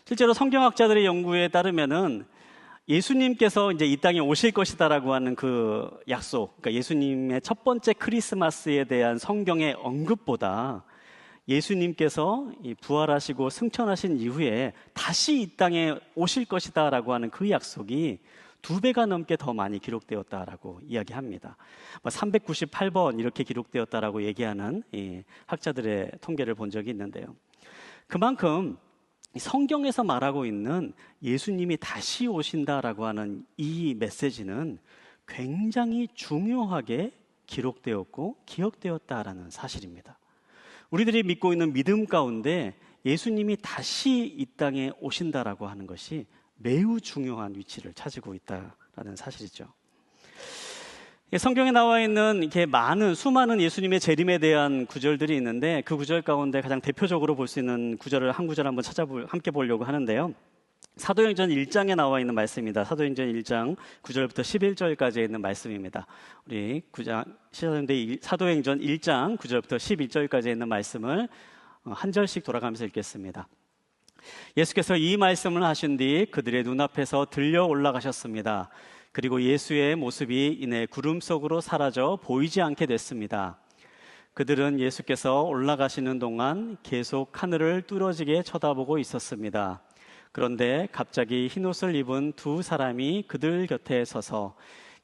실제로 성경학자들의 연구에 따르면은 예수님께서 이제 이 땅에 오실 것이다라고 하는 그 약속, 그러니까 예수님의 첫 번째 크리스마스에 대한 성경의 언급보다 예수님께서 이 부활하시고 승천하신 이후에 다시 이 땅에 오실 것이다라고 하는 그 약속이 2배가 넘게 더 많이 기록되었다라고 이야기합니다. 398번 이렇게 기록되었다라고 얘기하는 이 학자들의 통계를 본 적이 있는데요. 그만큼 성경에서 말하고 있는 예수님이 다시 오신다라고 하는 이 메시지는 굉장히 중요하게 기록되었고 기억되었다라는 사실입니다. 우리들이 믿고 있는 믿음 가운데 예수님이 다시 이 땅에 오신다라고 하는 것이 매우 중요한 위치를 차지고 있다라는 사실이죠. 성경에 나와 있는 이렇게 수많은 예수님의 재림에 대한 구절들이 있는데 그 구절 가운데 가장 대표적으로 볼 수 있는 구절을 한 구절 한번 함께 보려고 하는데요. 사도행전 1장에 나와 있는 말씀입니다. 사도행전 1장 9절부터 11절까지 있는 말씀입니다. 우리 사도행전 1장 9절부터 11절까지 있는 말씀을 한 절씩 돌아가면서 읽겠습니다. 예수께서 이 말씀을 하신 뒤 그들의 눈앞에서 들려 올라가셨습니다. 그리고 예수의 모습이 이내 구름 속으로 사라져 보이지 않게 됐습니다. 그들은 예수께서 올라가시는 동안 계속 하늘을 뚫어지게 쳐다보고 있었습니다. 그런데 갑자기 흰옷을 입은 2 사람이 그들 곁에 서서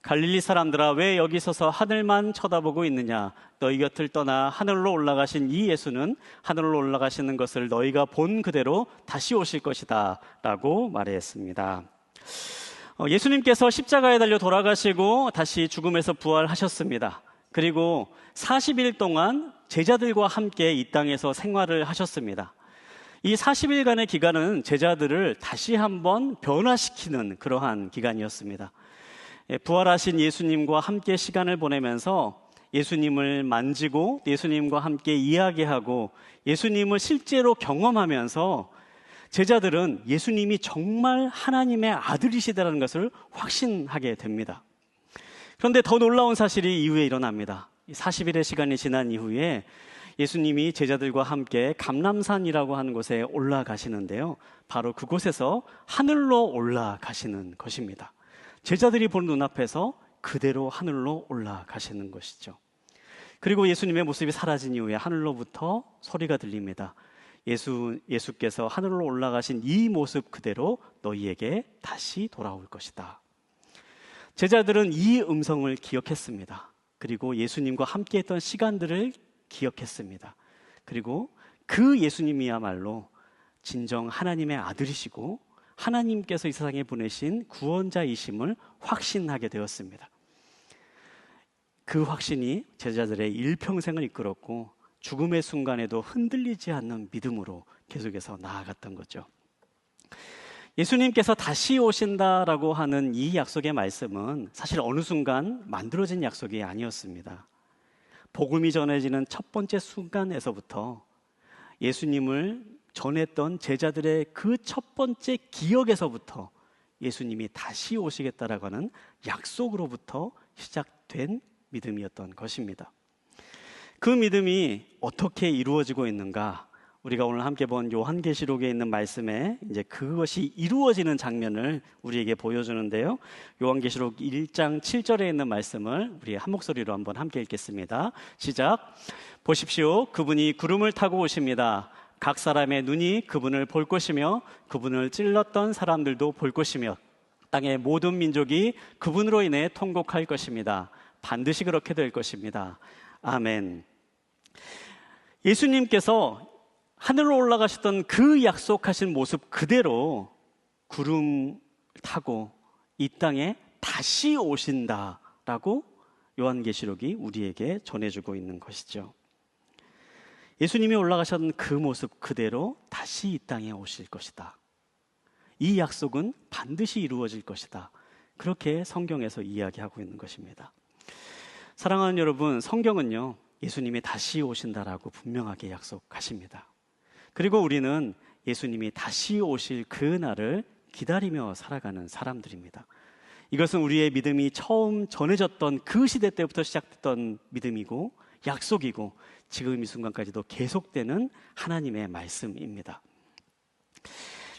갈릴리 사람들아 왜 여기 서서 하늘만 쳐다보고 있느냐? 너희 곁을 떠나 하늘로 올라가신 이 예수는 하늘로 올라가시는 것을 너희가 본 그대로 다시 오실 것이다 라고 말했습니다. 예수님께서 십자가에 달려 돌아가시고 다시 죽음에서 부활하셨습니다. 그리고 40일 동안 제자들과 함께 이 땅에서 생활을 하셨습니다. 이 40일간의 기간은 제자들을 다시 한번 변화시키는 그러한 기간이었습니다. 부활하신 예수님과 함께 시간을 보내면서 예수님을 만지고 예수님과 함께 이야기하고 예수님을 실제로 경험하면서 제자들은 예수님이 정말 하나님의 아들이시다는 것을 확신하게 됩니다. 그런데 더 놀라운 사실이 이후에 일어납니다. 40일의 시간이 지난 이후에 예수님이 제자들과 함께 감람산이라고 하는 곳에 올라가시는데요. 바로 그곳에서 하늘로 올라가시는 것입니다. 제자들이 보는 눈앞에서 그대로 하늘로 올라가시는 것이죠. 그리고 예수님의 모습이 사라진 이후에 하늘로부터 소리가 들립니다. 예수께서 하늘로 올라가신 이 모습 그대로 너희에게 다시 돌아올 것이다. 제자들은 이 음성을 기억했습니다. 그리고 예수님과 함께했던 시간들을 기억했습니다. 그리고 그 예수님이야말로 진정 하나님의 아들이시고 하나님께서 이 세상에 보내신 구원자이심을 확신하게 되었습니다. 그 확신이 제자들의 일평생을 이끌었고 죽음의 순간에도 흔들리지 않는 믿음으로 계속해서 나아갔던 거죠. 예수님께서 다시 오신다라고 하는 이 약속의 말씀은 사실 어느 순간 만들어진 약속이 아니었습니다. 복음이 전해지는 첫 번째 순간에서부터 예수님을 전했던 제자들의 그 첫 번째 기억에서부터 예수님이 다시 오시겠다라고 하는 약속으로부터 시작된 믿음이었던 것입니다. 그 믿음이 어떻게 이루어지고 있는가? 우리가 오늘 함께 본 요한계시록에 있는 말씀에 이제 그것이 이루어지는 장면을 우리에게 보여주는데요. 요한계시록 1장 7절에 있는 말씀을 우리 한 목소리로 한번 함께 읽겠습니다. 시작. 보십시오. 그분이 구름을 타고 오십니다. 각 사람의 눈이 그분을 볼 것이며 그분을 찔렀던 사람들도 볼 것이며 땅의 모든 민족이 그분으로 인해 통곡할 것입니다. 반드시 그렇게 될 것입니다. 아멘. 예수님께서 하늘로 올라가셨던 그 약속하신 모습 그대로 구름 타고 이 땅에 다시 오신다라고 요한계시록이 우리에게 전해주고 있는 것이죠. 예수님이 올라가셨던 그 모습 그대로 다시 이 땅에 오실 것이다. 이 약속은 반드시 이루어질 것이다. 그렇게 성경에서 이야기하고 있는 것입니다. 사랑하는 여러분, 성경은요, 예수님이 다시 오신다라고 분명하게 약속하십니다. 그리고 우리는 예수님이 다시 오실 그 날을 기다리며 살아가는 사람들입니다. 이것은 우리의 믿음이 처음 전해졌던 그 시대 때부터 시작됐던 믿음이고 약속이고 지금 이 순간까지도 계속되는 하나님의 말씀입니다.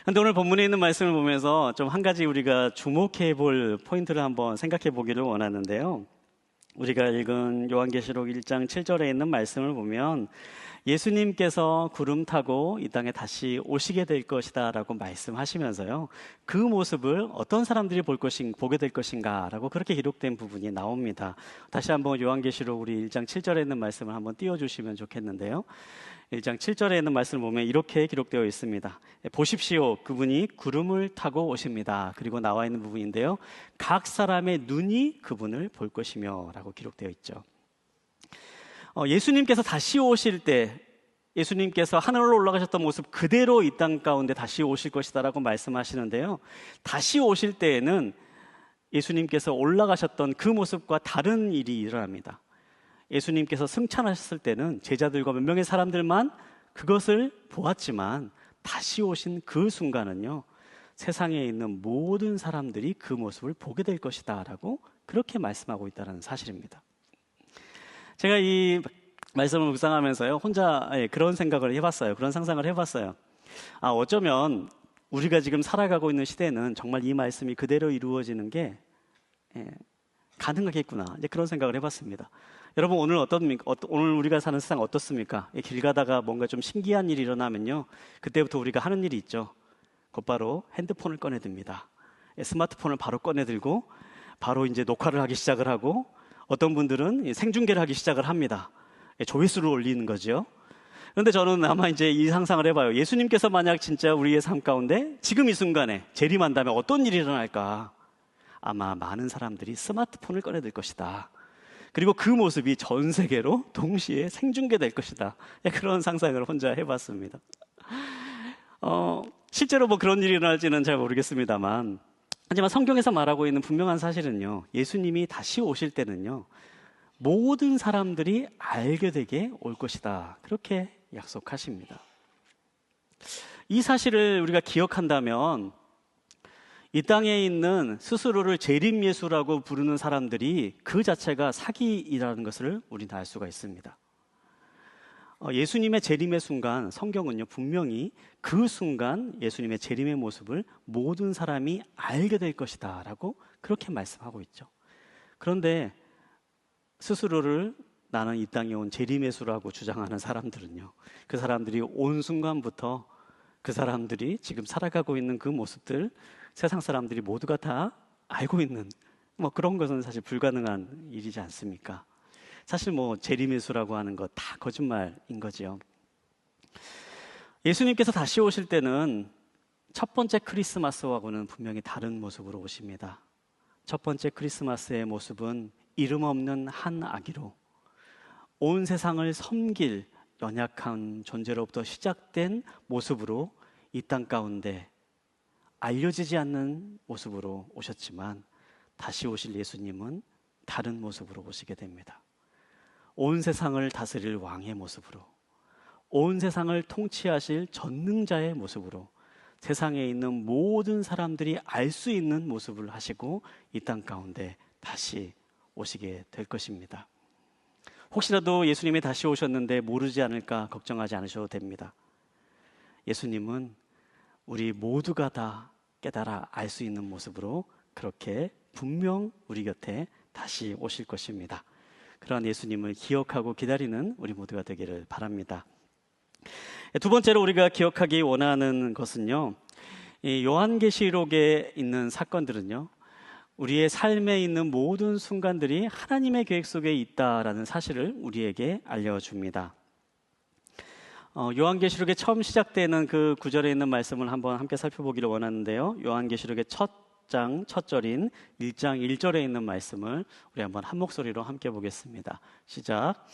근데 오늘 본문에 있는 말씀을 보면서 좀 한 가지 우리가 주목해 볼 포인트를 한번 생각해 보기를 원하는데요. 우리가 읽은 요한계시록 1장 7절에 있는 말씀을 보면 예수님께서 구름 타고 이 땅에 다시 오시게 될 것이다 라고 말씀하시면서요, 그 모습을 어떤 사람들이 보게 될 것인가 라고 그렇게 기록된 부분이 나옵니다. 다시 한번 요한계시록 우리 1장 7절에 있는 말씀을 한번 띄워주시면 좋겠는데요. 1장 7절에 있는 말씀을 보면 이렇게 기록되어 있습니다. 보십시오, 그분이 구름을 타고 오십니다. 그리고 나와 있는 부분인데요, 각 사람의 눈이 그분을 볼 것이며 라고 기록되어 있죠. 예수님께서 다시 오실 때, 예수님께서 하늘로 올라가셨던 모습 그대로 이 땅 가운데 다시 오실 것이다라고 말씀하시는데요, 다시 오실 때에는 예수님께서 올라가셨던 그 모습과 다른 일이 일어납니다. 예수님께서 승천하셨을 때는 제자들과 몇 명의 사람들만 그것을 보았지만, 다시 오신 그 순간은요, 세상에 있는 모든 사람들이 그 모습을 보게 될 것이다 라고 그렇게 말씀하고 있다는 사실입니다. 제가 이 말씀을 묵상하면서요, 혼자 그런 생각을 해봤어요. 그런 상상을 해봤어요. 어쩌면 우리가 지금 살아가고 있는 시대는 정말 이 말씀이 그대로 이루어지는 게 가능하겠구나, 이제 그런 생각을 해봤습니다. 여러분, 오늘 오늘 우리가 사는 세상 어떻습니까? 길 가다가 뭔가 좀 신기한 일이 일어나면요, 그때부터 우리가 하는 일이 있죠. 곧바로 핸드폰을 꺼내듭니다. 스마트폰을 바로 꺼내들고 바로 이제 녹화를 하기 시작을 하고, 어떤 분들은 생중계를 하기 시작을 합니다. 조회수를 올리는 거죠. 그런데 저는 아마 이제 이 상상을 해봐요. 예수님께서 만약 진짜 우리의 삶 가운데 지금 이 순간에 재림한다면 어떤 일이 일어날까? 아마 많은 사람들이 스마트폰을 꺼내들 것이다. 그리고 그 모습이 전 세계로 동시에 생중계될 것이다. 그런 상상을 혼자 해봤습니다. 실제로 뭐 그런 일이 일어날지는 잘 모르겠습니다만, 하지만 성경에서 말하고 있는 분명한 사실은요, 예수님이 다시 오실 때는요, 모든 사람들이 알게 되게 올 것이다, 그렇게 약속하십니다. 이 사실을 우리가 기억한다면 이 땅에 있는 스스로를 재림예수라고 부르는 사람들이 그 자체가 사기이라는 것을 우리는 알 수가 있습니다. 예수님의 재림의 순간, 성경은요 분명히 그 순간 예수님의 재림의 모습을 모든 사람이 알게 될 것이다 라고 그렇게 말씀하고 있죠. 그런데 스스로를 나는 이 땅에 온 재림예수라고 주장하는 사람들은요, 그 사람들이 온 순간부터 그 사람들이 지금 살아가고 있는 그 모습들, 세상 사람들이 모두가 다 알고 있는 뭐 그런 것은 사실 불가능한 일이지 않습니까? 사실 뭐 재림예수라고 하는 거 다 거짓말인 거지요. 예수님께서 다시 오실 때는 첫 번째 크리스마스하고는 분명히 다른 모습으로 오십니다. 첫 번째 크리스마스의 모습은 이름 없는 한 아기로 온 세상을 섬길 연약한 존재로부터 시작된 모습으로 이 땅 가운데 알려지지 않는 모습으로 오셨지만, 다시 오실 예수님은 다른 모습으로 오시게 됩니다. 온 세상을 다스릴 왕의 모습으로, 온 세상을 통치하실 전능자의 모습으로, 세상에 있는 모든 사람들이 알 수 있는 모습을 하시고 이 땅 가운데 다시 오시게 될 것입니다. 혹시라도 예수님이 다시 오셨는데 모르지 않을까 걱정하지 않으셔도 됩니다. 예수님은 우리 모두가 다 깨달아 알 수 있는 모습으로 그렇게 분명 우리 곁에 다시 오실 것입니다. 그러한 예수님을 기억하고 기다리는 우리 모두가 되기를 바랍니다. 두 번째로 우리가 기억하기 원하는 것은요, 이 요한계시록에 있는 사건들은요, 우리의 삶에 있는 모든 순간들이 하나님의 계획 속에 있다라는 사실을 우리에게 알려줍니다. 요한계시록에 처음 시작되는 그 구절에 있는 말씀을 한번 함께 살펴보기를 원하는데요. 요한계시록의 첫 장 첫 절인 1장 1절에 있는 말씀을 우리 한번 한 목소리로 함께 보겠습니다. 시작.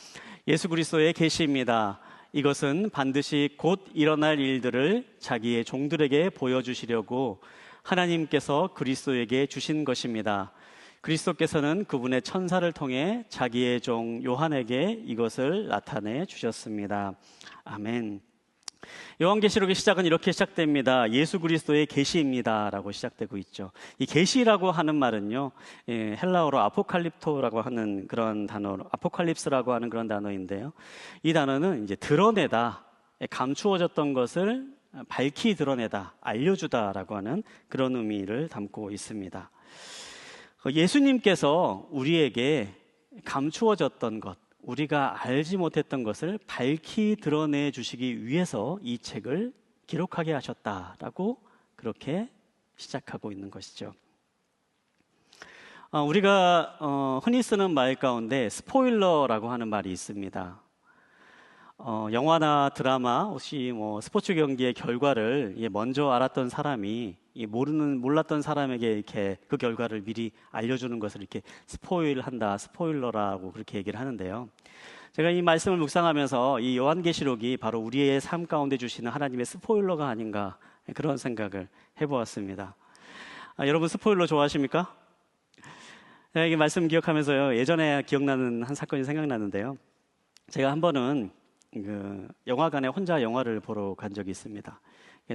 예수 그리스도의 계시입니다. 이것은 반드시 곧 일어날 일들을 자기의 종들에게 보여주시려고 하나님께서 그리스도에게 주신 것입니다. 그리스도께서는 그분의 천사를 통해 자기의 종 요한에게 이것을 나타내 주셨습니다. 아멘. 요한계시록의 시작은 이렇게 시작됩니다. 예수 그리스도의 계시입니다 라고 시작되고 있죠. 이 계시라고 하는 말은요, 헬라어로 아포칼립토라고 하는 그런 단어로, 아포칼립스라고 하는 그런 단어인데요, 이 단어는 이제 드러내다, 감추어졌던 것을 밝히 드러내다, 알려주다라고 하는 그런 의미를 담고 있습니다. 예수님께서 우리에게 감추어졌던 것, 우리가 알지 못했던 것을 밝히 드러내 주시기 위해서 이 책을 기록하게 하셨다라고 그렇게 시작하고 있는 것이죠. 우리가 흔히 쓰는 말 가운데 스포일러라고 하는 말이 있습니다. 영화나 드라마 혹시 스포츠 경기의 결과를 먼저 알았던 사람이 몰랐던 사람에게 이렇게 그 결과를 미리 알려주는 것을 이렇게 스포일한다, 스포일러라고 그렇게 얘기를 하는데요. 제가 이 말씀을 묵상하면서 이 요한계시록이 바로 우리의 삶 가운데 주시는 하나님의 스포일러가 아닌가 그런 생각을 해보았습니다. 여러분 스포일러 좋아하십니까? 제가 이 말씀 기억하면서요, 예전에 기억나는 한 사건이 생각나는데요. 제가 한 번은 영화관에 혼자 영화를 보러 간 적이 있습니다.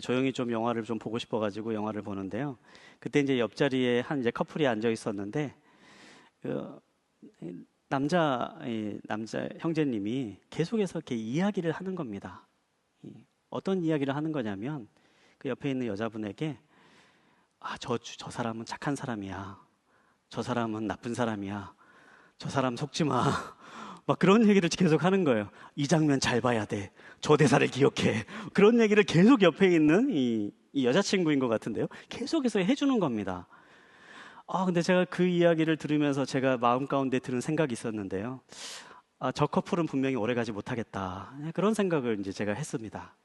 조용히 좀 영화를 좀 보고 싶어가지고 영화를 보는데요. 그때 이제 옆자리에 이제 커플이 앉아 있었는데 남자 형제님이 계속해서 이렇게 이야기를 하는 겁니다. 어떤 이야기를 하는 거냐면 그 옆에 있는 여자분에게 저 사람은 착한 사람이야. 저 사람은 나쁜 사람이야. 저 사람 속지 마. 막 그런 얘기를 계속 하는 거예요. 이 장면 잘 봐야 돼. 저 대사를 기억해. 그런 얘기를 계속 옆에 있는 이 여자친구인 것 같은데요. 계속해서 해주는 겁니다. 근데 제가 그 이야기를 들으면서 제가 마음 가운데 드는 생각이 있었는데요. 저 커플은 분명히 오래가지 못하겠다. 그런 생각을 이제 제가 했습니다.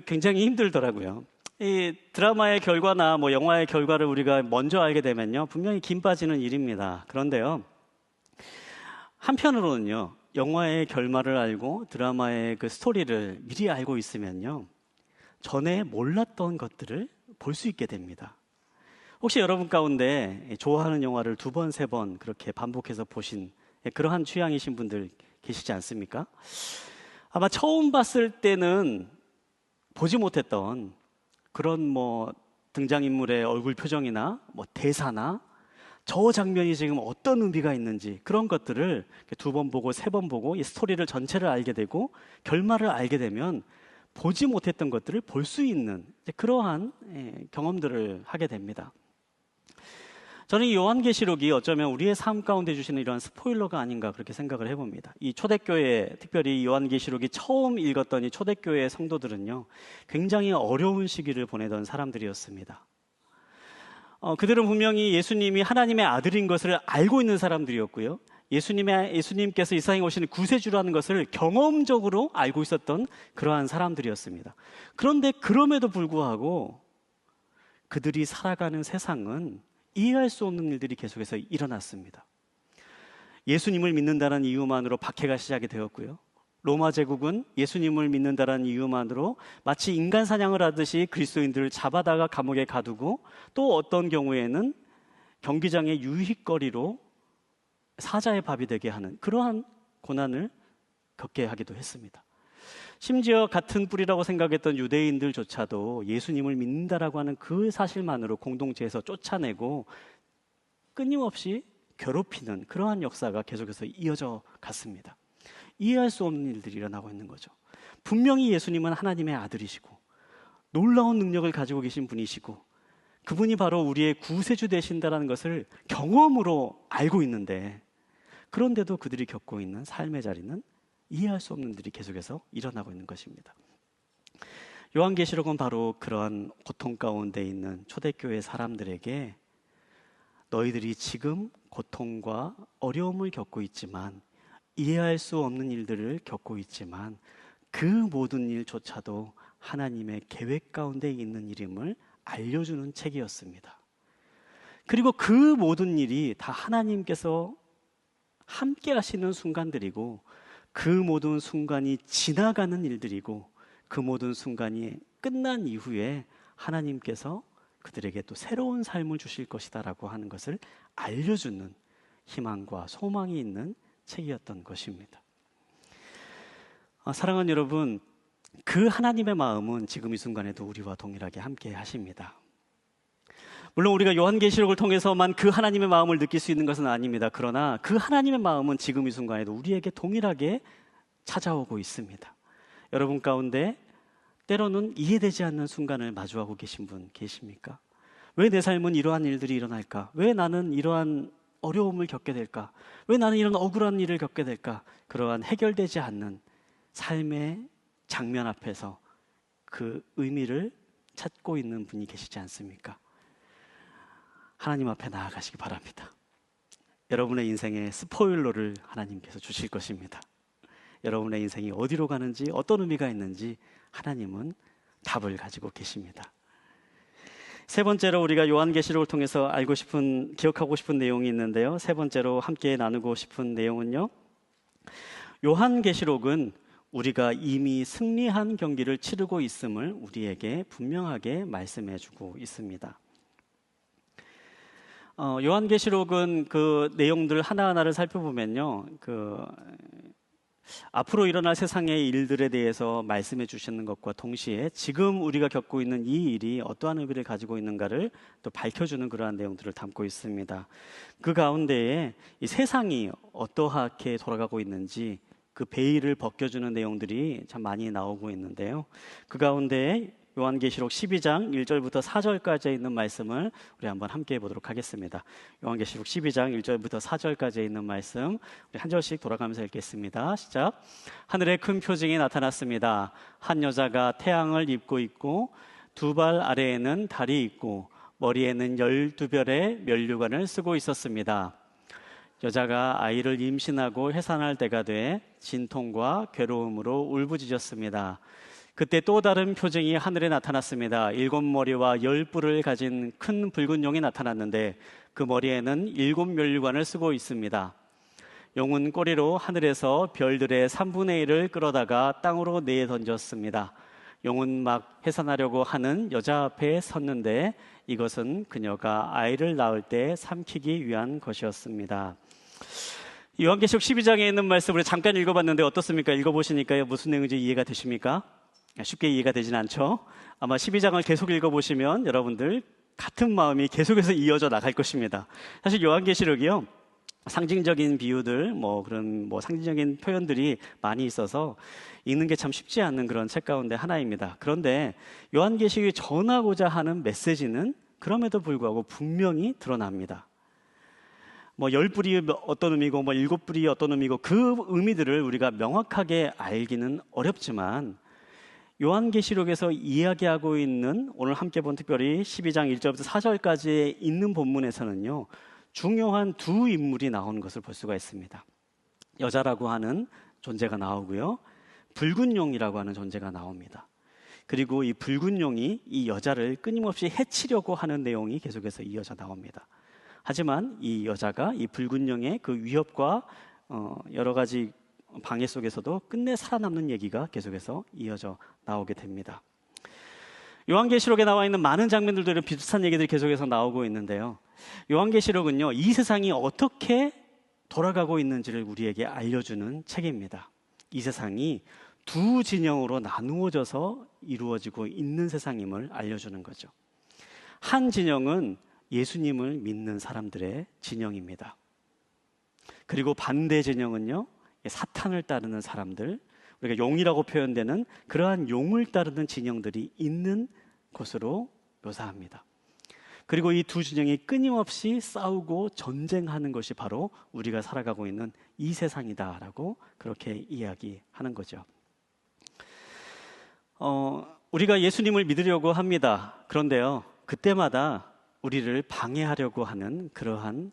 굉장히 힘들더라고요. 이 드라마의 결과나 영화의 결과를 우리가 먼저 알게 되면요, 분명히 김 빠지는 일입니다. 그런데요, 한편으로는요, 영화의 결말을 알고 드라마의 그 스토리를 미리 알고 있으면요, 전에 몰랐던 것들을 볼 수 있게 됩니다. 혹시 여러분 가운데 좋아하는 영화를 2번, 3번 그렇게 반복해서 보신 그러한 취향이신 분들 계시지 않습니까? 아마 처음 봤을 때는 보지 못했던 그런 등장인물의 얼굴 표정이나 대사나 저 장면이 지금 어떤 의미가 있는지 그런 것들을 2번 보고 3번 보고 이 스토리를 전체를 알게 되고 결말을 알게 되면 보지 못했던 것들을 볼 수 있는 그러한 경험들을 하게 됩니다. 저는 이 요한계시록이 어쩌면 우리의 삶 가운데 주시는 이러한 스포일러가 아닌가 그렇게 생각을 해봅니다. 이 초대교회, 특별히 요한계시록이 처음 읽었던 이 초대교회 성도들은요, 굉장히 어려운 시기를 보내던 사람들이었습니다. 그들은 분명히 예수님이 하나님의 아들인 것을 알고 있는 사람들이었고요. 예수님께서 이 세상에 오시는 구세주라는 것을 경험적으로 알고 있었던 그러한 사람들이었습니다. 그런데 그럼에도 불구하고 그들이 살아가는 세상은 이해할 수 없는 일들이 계속해서 일어났습니다. 예수님을 믿는다는 이유만으로 박해가 시작이 되었고요. 로마 제국은 예수님을 믿는다는 이유만으로 마치 인간 사냥을 하듯이 그리스도인들을 잡아다가 감옥에 가두고, 또 어떤 경우에는 경기장의 유익거리로 사자의 밥이 되게 하는 그러한 고난을 겪게 하기도 했습니다. 심지어 같은 뿌리라고 생각했던 유대인들조차도 예수님을 믿는다라고 하는 그 사실만으로 공동체에서 쫓아내고 끊임없이 괴롭히는 그러한 역사가 계속해서 이어져 갔습니다. 이해할 수 없는 일들이 일어나고 있는 거죠. 분명히 예수님은 하나님의 아들이시고 놀라운 능력을 가지고 계신 분이시고 그분이 바로 우리의 구세주 되신다는 것을 경험으로 알고 있는데, 그런데도 그들이 겪고 있는 삶의 자리는 이해할 수 없는 일이 계속해서 일어나고 있는 것입니다. 요한계시록은 바로 그러한 고통 가운데 있는 초대교회 사람들에게 너희들이 지금 고통과 어려움을 겪고 있지만, 이해할 수 없는 일들을 겪고 있지만 그 모든 일조차도 하나님의 계획 가운데 있는 일임을 알려주는 책이었습니다. 그리고 그 모든 일이 다 하나님께서 함께 하시는 순간들이고, 그 모든 순간이 지나가는 일들이고, 그 모든 순간이 끝난 이후에 하나님께서 그들에게 또 새로운 삶을 주실 것이다라고 하는 것을 알려주는 희망과 소망이 있는 책이었던 것입니다. 사랑하는 여러분, 그 하나님의 마음은 지금 이 순간에도 우리와 동일하게 함께 하십니다. 물론 우리가 요한계시록을 통해서만 그 하나님의 마음을 느낄 수 있는 것은 아닙니다. 그러나 그 하나님의 마음은 지금 이 순간에도 우리에게 동일하게 찾아오고 있습니다. 여러분 가운데 때로는 이해되지 않는 순간을 마주하고 계신 분 계십니까? 왜 내 삶은 이러한 일들이 일어날까? 왜 나는 이러한 어려움을 겪게 될까? 왜 나는 이런 억울한 일을 겪게 될까? 그러한 해결되지 않는 삶의 장면 앞에서 그 의미를 찾고 있는 분이 계시지 않습니까? 하나님 앞에 나아가시기 바랍니다. 여러분의 인생에 스포일러를 하나님께서 주실 것입니다. 여러분의 인생이 어디로 가는지, 어떤 의미가 있는지 하나님은 답을 가지고 계십니다. 세 번째로 우리가 요한계시록을 통해서 기억하고 싶은 내용이 있는데요. 세 번째로 함께 나누고 싶은 내용은요, 요한계시록은 우리가 이미 승리한 경기를 치르고 있음을 우리에게 분명하게 말씀해주고 있습니다. 요한계시록은 그 내용들 하나하나를 살펴보면요, 앞으로 일어날 세상의 일들에 대해서 말씀해 주시는 것과 동시에 지금 우리가 겪고 있는 이 일이 어떠한 의미를 가지고 있는가를 또 밝혀주는 그러한 내용들을 담고 있습니다. 그 가운데에 이 세상이 어떠하게 돌아가고 있는지 그 베일을 벗겨주는 내용들이 참 많이 나오고 있는데요. 그 가운데에 요한계시록 12장 1절부터 4절까지 있는 말씀을 우리 한번 함께 해보도록 하겠습니다. 요한계시록 12장 1절부터 4절까지 있는 말씀 우리 한 절씩 돌아가면서 읽겠습니다. 시작. 하늘에 큰 표징이 나타났습니다. 한 여자가 태양을 입고 있고 두 발 아래에는 달이 있고 머리에는 12별의 면류관을 쓰고 있었습니다. 여자가 아이를 임신하고 해산할 때가 돼 진통과 괴로움으로 울부짖었습니다. 그때 또 다른 표징이 하늘에 나타났습니다. 7머리와 10뿔을 가진 큰 붉은 용이 나타났는데 그 머리에는 7면류관을 쓰고 있습니다. 용은 꼬리로 하늘에서 별들의 3분의 1을 끌어다가 땅으로 내던졌습니다. 용은 막 해산하려고 하는 여자 앞에 섰는데 이것은 그녀가 아이를 낳을 때 삼키기 위한 것이었습니다. 요한계시록 12장에 있는 말씀을 잠깐 읽어봤는데 어떻습니까? 읽어보시니까 무슨 내용인지 이해가 되십니까? 쉽게 이해가 되진 않죠. 아마 12장을 계속 읽어보시면 여러분들 같은 마음이 계속해서 이어져 나갈 것입니다. 사실 요한계시록이요, 상징적인 비유들, 그런 상징적인 표현들이 많이 있어서 읽는 게 참 쉽지 않은 그런 책 가운데 하나입니다. 그런데 요한계시록이 전하고자 하는 메시지는 그럼에도 불구하고 분명히 드러납니다. 10뿔이 어떤 의미고 7뿔이 어떤 의미고 그 의미들을 우리가 명확하게 알기는 어렵지만 요한계시록에서 이야기하고 있는 오늘 함께 본 특별히 12장 1절부터 4절까지 있는 본문에서는요, 중요한 두 인물이 나오는 것을 볼 수가 있습니다. 여자라고 하는 존재가 나오고요, 붉은 용이라고 하는 존재가 나옵니다. 그리고 이 붉은 용이 이 여자를 끊임없이 해치려고 하는 내용이 계속해서 이어져 나옵니다. 하지만 이 여자가 이 붉은 용의 그 위협과 여러 가지 방해 속에서도 끝내 살아남는 얘기가 계속해서 이어져 나오게 됩니다. 요한계시록에 나와 있는 많은 장면들도 이런 비슷한 얘기들이 계속해서 나오고 있는데요. 요한계시록은요, 이 세상이 어떻게 돌아가고 있는지를 우리에게 알려주는 책입니다. 이 세상이 두 진영으로 나누어져서 이루어지고 있는 세상임을 알려주는 거죠. 한 진영은 예수님을 믿는 사람들의 진영입니다. 그리고 반대 진영은요, 사탄을 따르는 사람들, 우리가 용이라고 표현되는 그러한 용을 따르는 진영들이 있는 곳으로 묘사합니다. 그리고 이 두 진영이 끊임없이 싸우고 전쟁하는 것이 바로 우리가 살아가고 있는 이 세상이다라고 그렇게 이야기하는 거죠. 우리가 예수님을 믿으려고 합니다. 그런데요, 그때마다 우리를 방해하려고 하는 그러한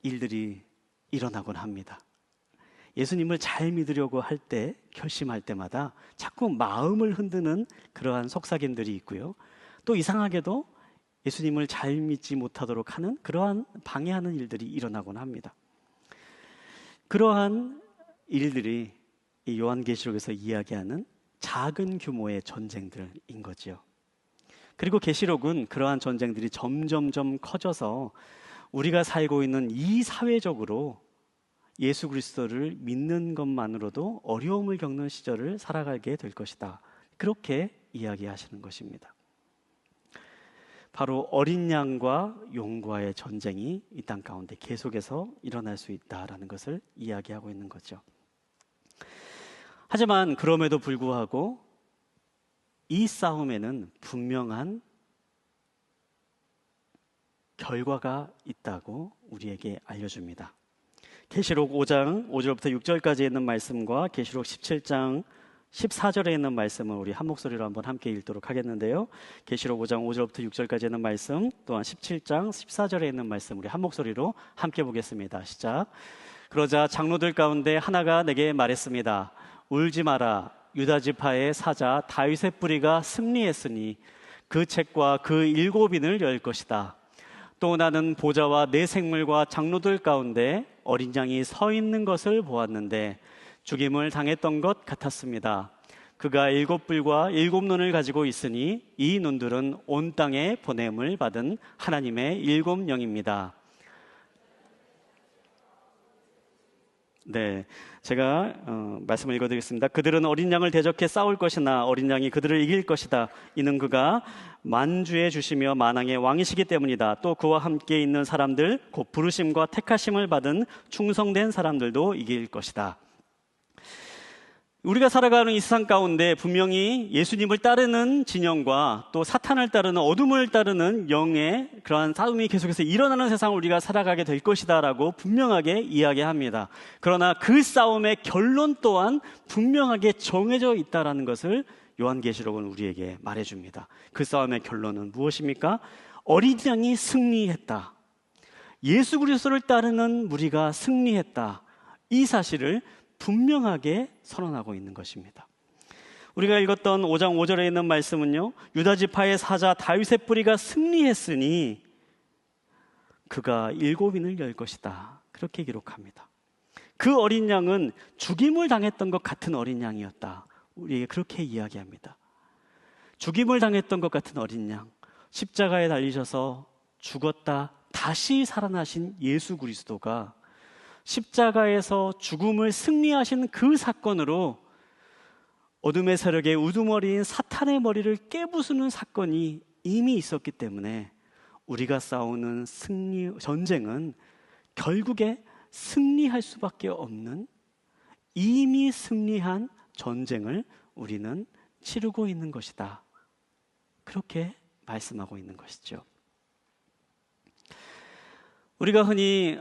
일들이 일어나곤 합니다. 예수님을 잘 믿으려고 할 때, 결심할 때마다 자꾸 마음을 흔드는 그러한 속삭임들이 있고요. 또 이상하게도 예수님을 잘 믿지 못하도록 하는 그러한 방해하는 일들이 일어나곤 합니다. 그러한 일들이 이 요한계시록에서 이야기하는 작은 규모의 전쟁들인 거죠. 그리고 계시록은 그러한 전쟁들이 점점점 커져서 우리가 살고 있는 이 사회적으로 예수 그리스도를 믿는 것만으로도 어려움을 겪는 시절을 살아가게 될 것이다. 그렇게 이야기하시는 것입니다. 바로 어린 양과 용과의 전쟁이 이 땅 가운데 계속해서 일어날 수 있다라는 것을 이야기하고 있는 거죠. 하지만 그럼에도 불구하고 이 싸움에는 분명한 결과가 있다고 우리에게 알려줍니다. 계시록 5장 5절부터 6절까지 있는 말씀과 계시록 17장 14절에 있는 말씀을 우리 한 목소리로 한번 함께 읽도록 하겠는데요. 계시록 5장 5절부터 6절까지 있는 말씀, 또한 17장 14절에 있는 말씀 우리 한 목소리로 함께 보겠습니다. 시작. 그러자 장로들 가운데 하나가 내게 말했습니다. 울지 마라. 유다 지파의 사자 다윗의 뿌리가 승리했으니 그 책과 그 7인을 열 것이다. 또 나는 보좌와 내 생물과 장로들 가운데 어린 양이 서 있는 것을 보았는데 죽임을 당했던 것 같았습니다. 그가 7뿔과 7눈을 가지고 있으니 이 눈들은 온 땅에 보냄을 받은 하나님의 7영입니다. 네, 제가 말씀을 읽어드리겠습니다. 그들은 어린 양을 대적해 싸울 것이나 어린 양이 그들을 이길 것이다. 이는 그가 만주의 주시며 만왕의 왕이시기 때문이다. 또 그와 함께 있는 사람들, 곧 부르심과 택하심을 받은 충성된 사람들도 이길 것이다. 우리가 살아가는 이 세상 가운데 분명히 예수님을 따르는 진영과 또 사탄을 따르는 어둠을 따르는 영의 그러한 싸움이 계속해서 일어나는 세상을 우리가 살아가게 될 것이다 라고 분명하게 이야기합니다. 그러나 그 싸움의 결론 또한 분명하게 정해져 있다는 것을 요한계시록은 우리에게 말해줍니다. 그 싸움의 결론은 무엇입니까? 어린 양이 승리했다. 예수 그리스도를 따르는 무리가 승리했다. 이 사실을 분명하게 선언하고 있는 것입니다. 우리가 읽었던 5장 5절에 있는 말씀은요, 유다 지파의 사자 다윗의 뿌리가 승리했으니 그가 7인을 열 것이다. 그렇게 기록합니다. 그 어린 양은 죽임을 당했던 것 같은 어린 양이었다. 우리에게 그렇게 이야기합니다. 죽임을 당했던 것 같은 어린 양, 십자가에 달리셔서 죽었다 다시 살아나신 예수 그리스도가 십자가에서 죽음을 승리하신 그 사건으로 어둠의 세력의 우두머리인 사탄의 머리를 깨부수는 사건이 이미 있었기 때문에 우리가 싸우는 전쟁은 결국에 승리할 수밖에 없는 이미 승리한 전쟁을 우리는 치르고 있는 것이다. 그렇게 말씀하고 있는 것이죠. 우리가 흔히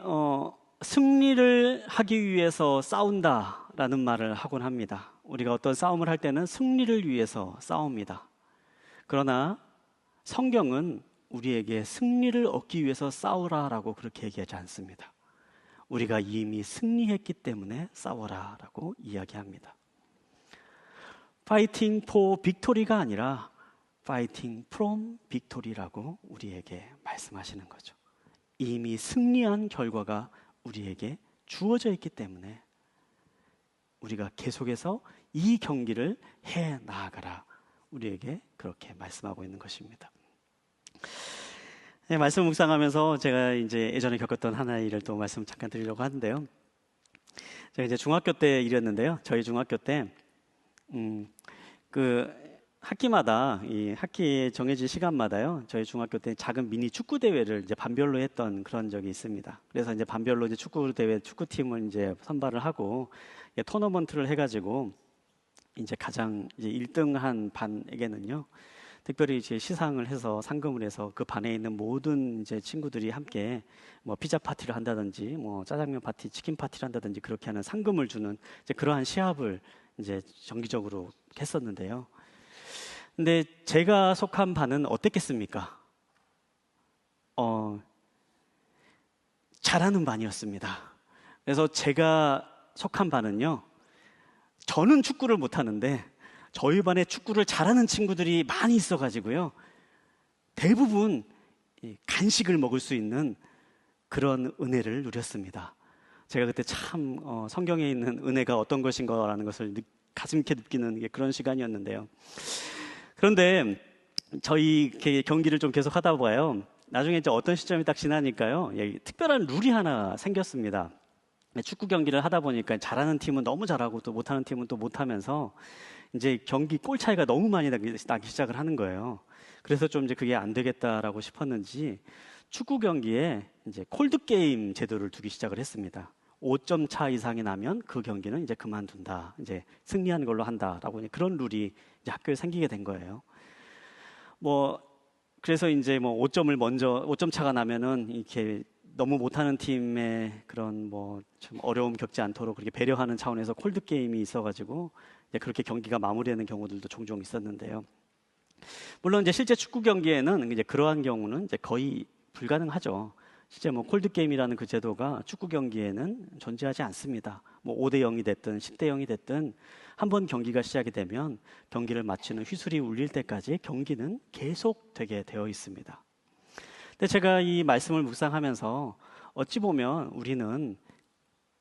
승리를 하기 위해서 싸운다라는 말을 하곤 합니다. 우리가 어떤 싸움을 할 때는 승리를 위해서 싸웁니다. 그러나 성경은 우리에게 승리를 얻기 위해서 싸우라라고 그렇게 얘기하지 않습니다. 우리가 이미 승리했기 때문에 싸워라라고 이야기합니다. Fighting for victory가 아니라 Fighting from victory라고 우리에게 말씀하시는 거죠. 이미 승리한 결과가 우리에게 주어져 있기 때문에 우리가 계속해서 이 경기를 해 나아가라. 우리에게 그렇게 말씀하고 있는 것입니다. 네, 말씀 묵상하면서 제가 이제 예전에 겪었던 하나의 일을 또 말씀 잠깐 드리려고 하는데요. 제가 이제 중학교 때 일이었는데요. 저희 중학교 때 학기마다 이 학기에 정해진 시간마다요. 저희 중학교 때 작은 미니 축구 대회를 이제 반별로 했던 그런 적이 있습니다. 그래서 이제 반별로 이제 축구 대회 축구팀을 이제 선발을 하고 토너먼트를 해가지고 이제 가장 이제 1등한 반에게는요. 특별히 이제 시상을 해서 상금을 해서 그 반에 있는 모든 이제 친구들이 함께 뭐 피자 파티를 한다든지 뭐 짜장면 파티, 치킨 파티를 한다든지 그렇게 하는 상금을 주는 이제 그러한 시합을 이제 정기적으로 했었는데요. 근데 제가 속한 반은 어땠겠습니까? 잘하는 반이었습니다. 그래서 제가 속한 반은요, 저는 축구를 못하는데 저희 반에 축구를 잘하는 친구들이 많이 있어가지고요, 대부분 간식을 먹을 수 있는 그런 은혜를 누렸습니다. 제가 그때 참 성경에 있는 은혜가 어떤 것인가라는 것을 가슴 깊게 느끼는 그런 시간이었는데요. 그런데 저희 경기를 좀 계속 하다 보아요. 나중에 이제 어떤 시점이 딱 지나니까요, 특별한 룰이 하나 생겼습니다. 축구 경기를 하다 보니까 잘하는 팀은 너무 잘하고 또 못하는 팀은 또 못하면서 이제 경기 골 차이가 너무 많이 나기 시작을 하는 거예요. 그래서 좀 이제 그게 안 되겠다라고 싶었는지 축구 경기에 이제 콜드 게임 제도를 두기 시작을 했습니다. 5점 차 이상이 나면 그 경기는 이제 그만둔다. 이제 승리한 걸로 한다라고 그런 룰이 이제 학교에 생기게 된 거예요. 그래서 이제 5점 차가 나면은 이렇게 너무 못하는 팀의 그런 좀 어려움 겪지 않도록 그렇게 배려하는 차원에서 콜드 게임이 있어가지고 이제 그렇게 경기가 마무리되는 경우들도 종종 있었는데요. 물론 이제 실제 축구 경기에는 이제 그러한 경우는 이제 거의 불가능하죠. 실제 콜드 게임이라는 그 제도가 축구 경기에는 존재하지 않습니다. 5대 0이 됐든 10대 0이 됐든 한번 경기가 시작이 되면 경기를 마치는 휘슬이 울릴 때까지 경기는 계속되게 되어 있습니다. 근데 제가 이 말씀을 묵상하면서 어찌 보면 우리는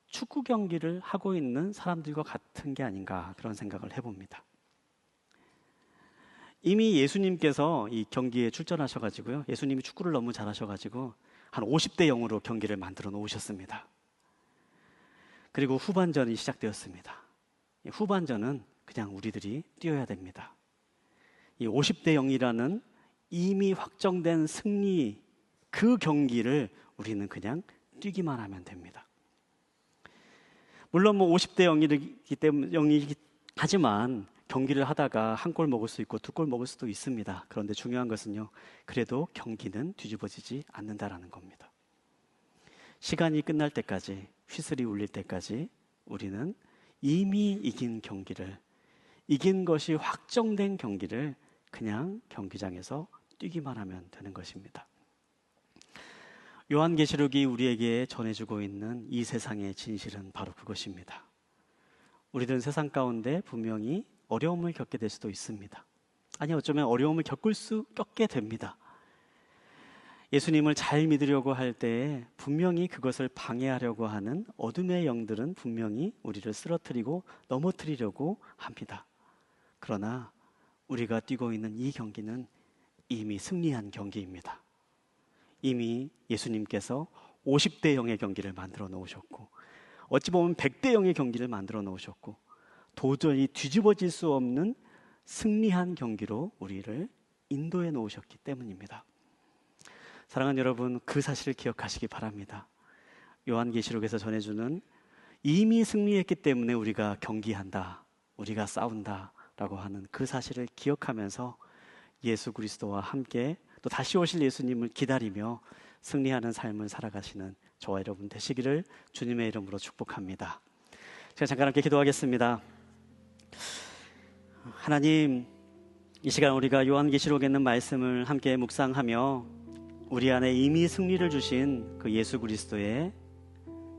축구 경기를 하고 있는 사람들과 같은 게 아닌가 그런 생각을 해봅니다. 이미 예수님께서 이 경기에 출전하셔가지고요. 예수님이 축구를 너무 잘하셔가지고 한 50대 0으로 경기를 만들어 놓으셨습니다. 그리고 후반전이 시작되었습니다. 이 후반전은 그냥 우리들이 뛰어야 됩니다. 이 50대 0이라는 이미 확정된 승리 그 경기를 우리는 그냥 뛰기만 하면 됩니다. 물론 50대 0이기 때문에 0이기 하지만 경기를 하다가 한 골 먹을 수 있고 두 골 먹을 수도 있습니다. 그런데 중요한 것은요. 그래도 경기는 뒤집어지지 않는다라는 겁니다. 시간이 끝날 때까지 휘슬이 울릴 때까지 우리는 이미 이긴 경기를 이긴 것이 확정된 경기를 그냥 경기장에서 뛰기만 하면 되는 것입니다. 요한계시록이 우리에게 전해주고 있는 이 세상의 진실은 바로 그것입니다. 우리들은 세상 가운데 분명히 어려움을 겪게 될 수도 있습니다. 아니 어쩌면 어려움을 겪게 됩니다. 예수님을 잘 믿으려고 할 때에 분명히 그것을 방해하려고 하는 어둠의 영들은 분명히 우리를 쓰러뜨리고 넘어뜨리려고 합니다. 그러나 우리가 뛰고 있는 이 경기는 이미 승리한 경기입니다. 이미 예수님께서 50대 0의 경기를 만들어 놓으셨고 어찌 보면 100대 0의 경기를 만들어 놓으셨고 도저히 뒤집어질 수 없는 승리한 경기로 우리를 인도해 놓으셨기 때문입니다. 사랑하는 여러분, 그 사실을 기억하시기 바랍니다. 요한계시록에서 전해주는 이미 승리했기 때문에 우리가 경기한다, 우리가 싸운다 라고 하는 그 사실을 기억하면서 예수 그리스도와 함께 또 다시 오실 예수님을 기다리며 승리하는 삶을 살아가시는 저와 여러분 되시기를 주님의 이름으로 축복합니다. 제가 잠깐 함께 기도하겠습니다. 하나님, 이 시간 우리가 요한계시록에 있는 말씀을 함께 묵상하며 우리 안에 이미 승리를 주신 그 예수 그리스도의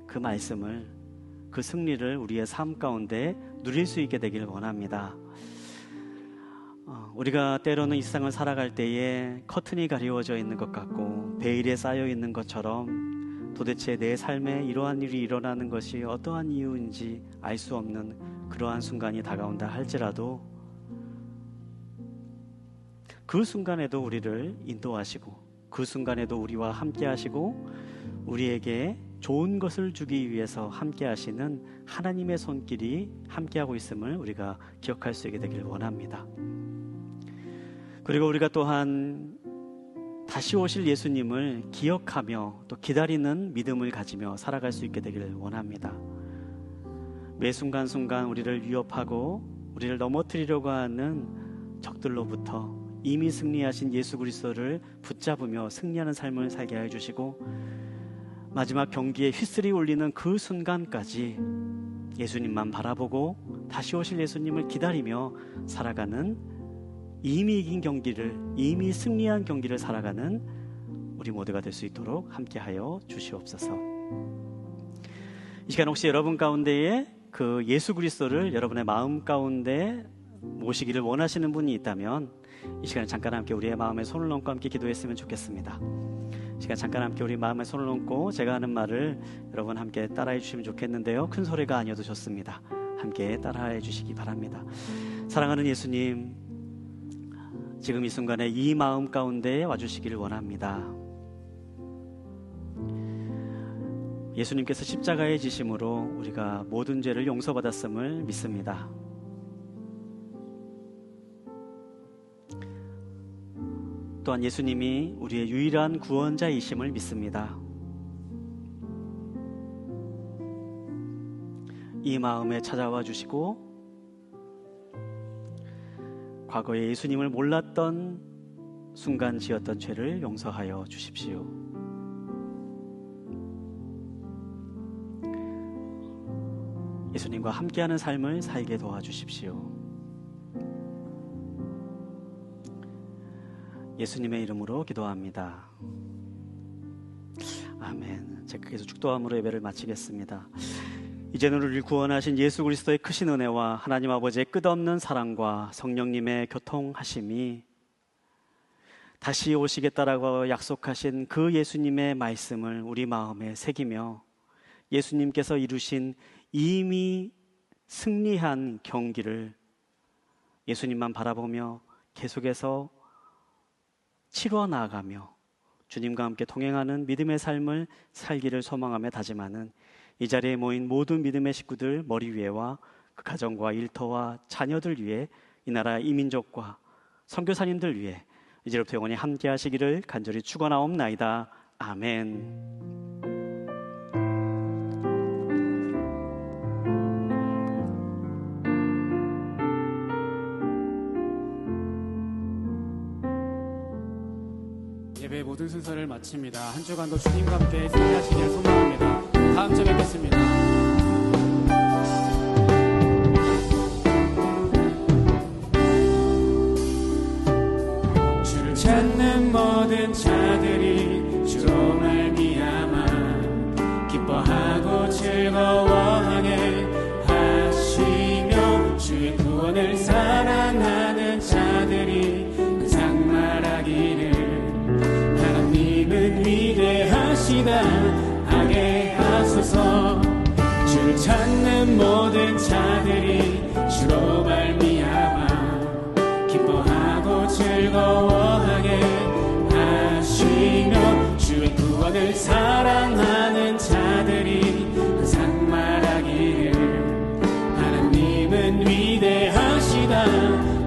그 말씀을, 그 승리를 우리의 삶 가운데 누릴 수 있게 되기를 원합니다. 우리가 때로는 이 세상을 살아갈 때에 커튼이 가리워져 있는 것 같고 베일에 쌓여 있는 것처럼 도대체 내 삶에 이러한 일이 일어나는 것이 어떠한 이유인지 알 수 없는 그러한 순간이 다가온다 할지라도 그 순간에도 우리를 인도하시고 그 순간에도 우리와 함께 하시고 우리에게 좋은 것을 주기 위해서 함께 하시는 하나님의 손길이 함께하고 있음을 우리가 기억할 수 있게 되길 원합니다. 그리고 우리가 또한 다시 오실 예수님을 기억하며 또 기다리는 믿음을 가지며 살아갈 수 있게 되기를 원합니다. 매 순간순간 우리를 위협하고 우리를 넘어뜨리려고 하는 적들로부터 이미 승리하신 예수 그리스도를 붙잡으며 승리하는 삶을 살게 해주시고 마지막 경기에 휘슬이 울리는 그 순간까지 예수님만 바라보고 다시 오실 예수님을 기다리며 살아가는 이미 이긴 경기를, 이미 승리한 경기를 살아가는 우리 모두가 될 수 있도록 함께하여 주시옵소서. 이 시간 혹시 여러분 가운데에 그 예수 그리스도를 여러분의 마음 가운데 모시기를 원하시는 분이 있다면 이 시간에 잠깐 함께 우리의 마음에 손을 얹고 함께 기도했으면 좋겠습니다. 이 시간 잠깐 함께 우리 마음에 손을 얹고 제가 하는 말을 여러분 함께 따라해 주시면 좋겠는데요. 큰 소리가 아니어도 좋습니다. 함께 따라해 주시기 바랍니다. 사랑하는 예수님, 지금 이 순간에 이 마음 가운데 와주시기를 원합니다. 예수님께서 십자가에 지심으로 우리가 모든 죄를 용서받았음을 믿습니다. 또한 예수님이 우리의 유일한 구원자이심을 믿습니다. 이 마음에 찾아와 주시고 과거에 예수님을 몰랐던 순간 지었던 죄를 용서하여 주십시오. 예수님과 함께하는 삶을 살게 도와주십시오. 예수님의 이름으로 기도합니다. 아멘. 제가 계속 축도함으로 예배를 마치겠습니다. 이제는 우리를 구원하신 예수 그리스도의 크신 은혜와 하나님 아버지의 끝없는 사랑과 성령님의 교통하심이 다시 오시겠다라고 약속하신 그 예수님의 말씀을 우리 마음에 새기며 예수님께서 이루신 이미 승리한 경기를 예수님만 바라보며 계속해서 치러 나아가며 주님과 함께 동행하는 믿음의 삶을 살기를 소망하며 다짐하는 이 자리에 모인 모든 믿음의 식구들 머리 위에와 그 가정과 일터와 자녀들 위해 이 나라 이민족과 선교사님들 위해 이제부터 영원히 함께 하시기를 간절히 축원하옵나이다. 아멘. 예배 모든 순서를 마칩니다. 한 주간도 주님과 함께 승리하시길 소망합니다. 다음 주에 뵙겠습니다. 주를 찾는 모든 자들이 주로 말미암아 기뻐하고 즐거워하게 하시며 주의 구원을 사랑하는 자들이 그 상 말하기를 하나님은 위대하시다 하게 하소서. 주를 찾는 모든 자들이 주로 말미암아 기뻐하고 즐거워하게 하시며 주의 구원을 사랑하는 자들이 그 상 말하기를 하나님은 위대하시다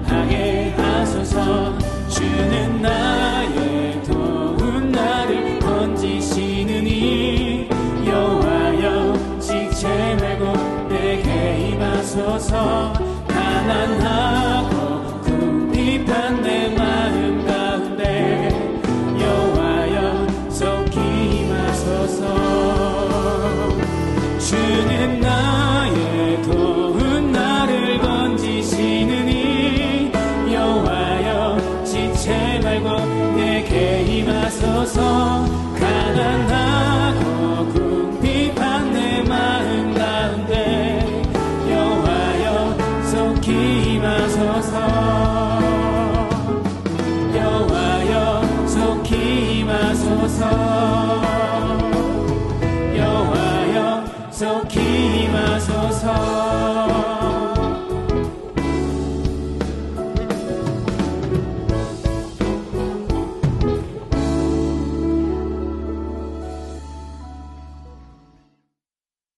하게 하소서. 주는 나의 도움 나를 건지시느니 여호와여 지체 말고 내게 임하소서. 가난하고 궁핍한 내 마음 가운데 여호와여 속히 임하소서. 주는 나의 도움 나를 건지시느니 여호와여 지체 말고 내게 임하소서. 가난하고 궁핍한 내 마음 가운데 여호와여 속히 임하소서. 여호와여 속히 임하소서. 여호와여 속히 임하소서.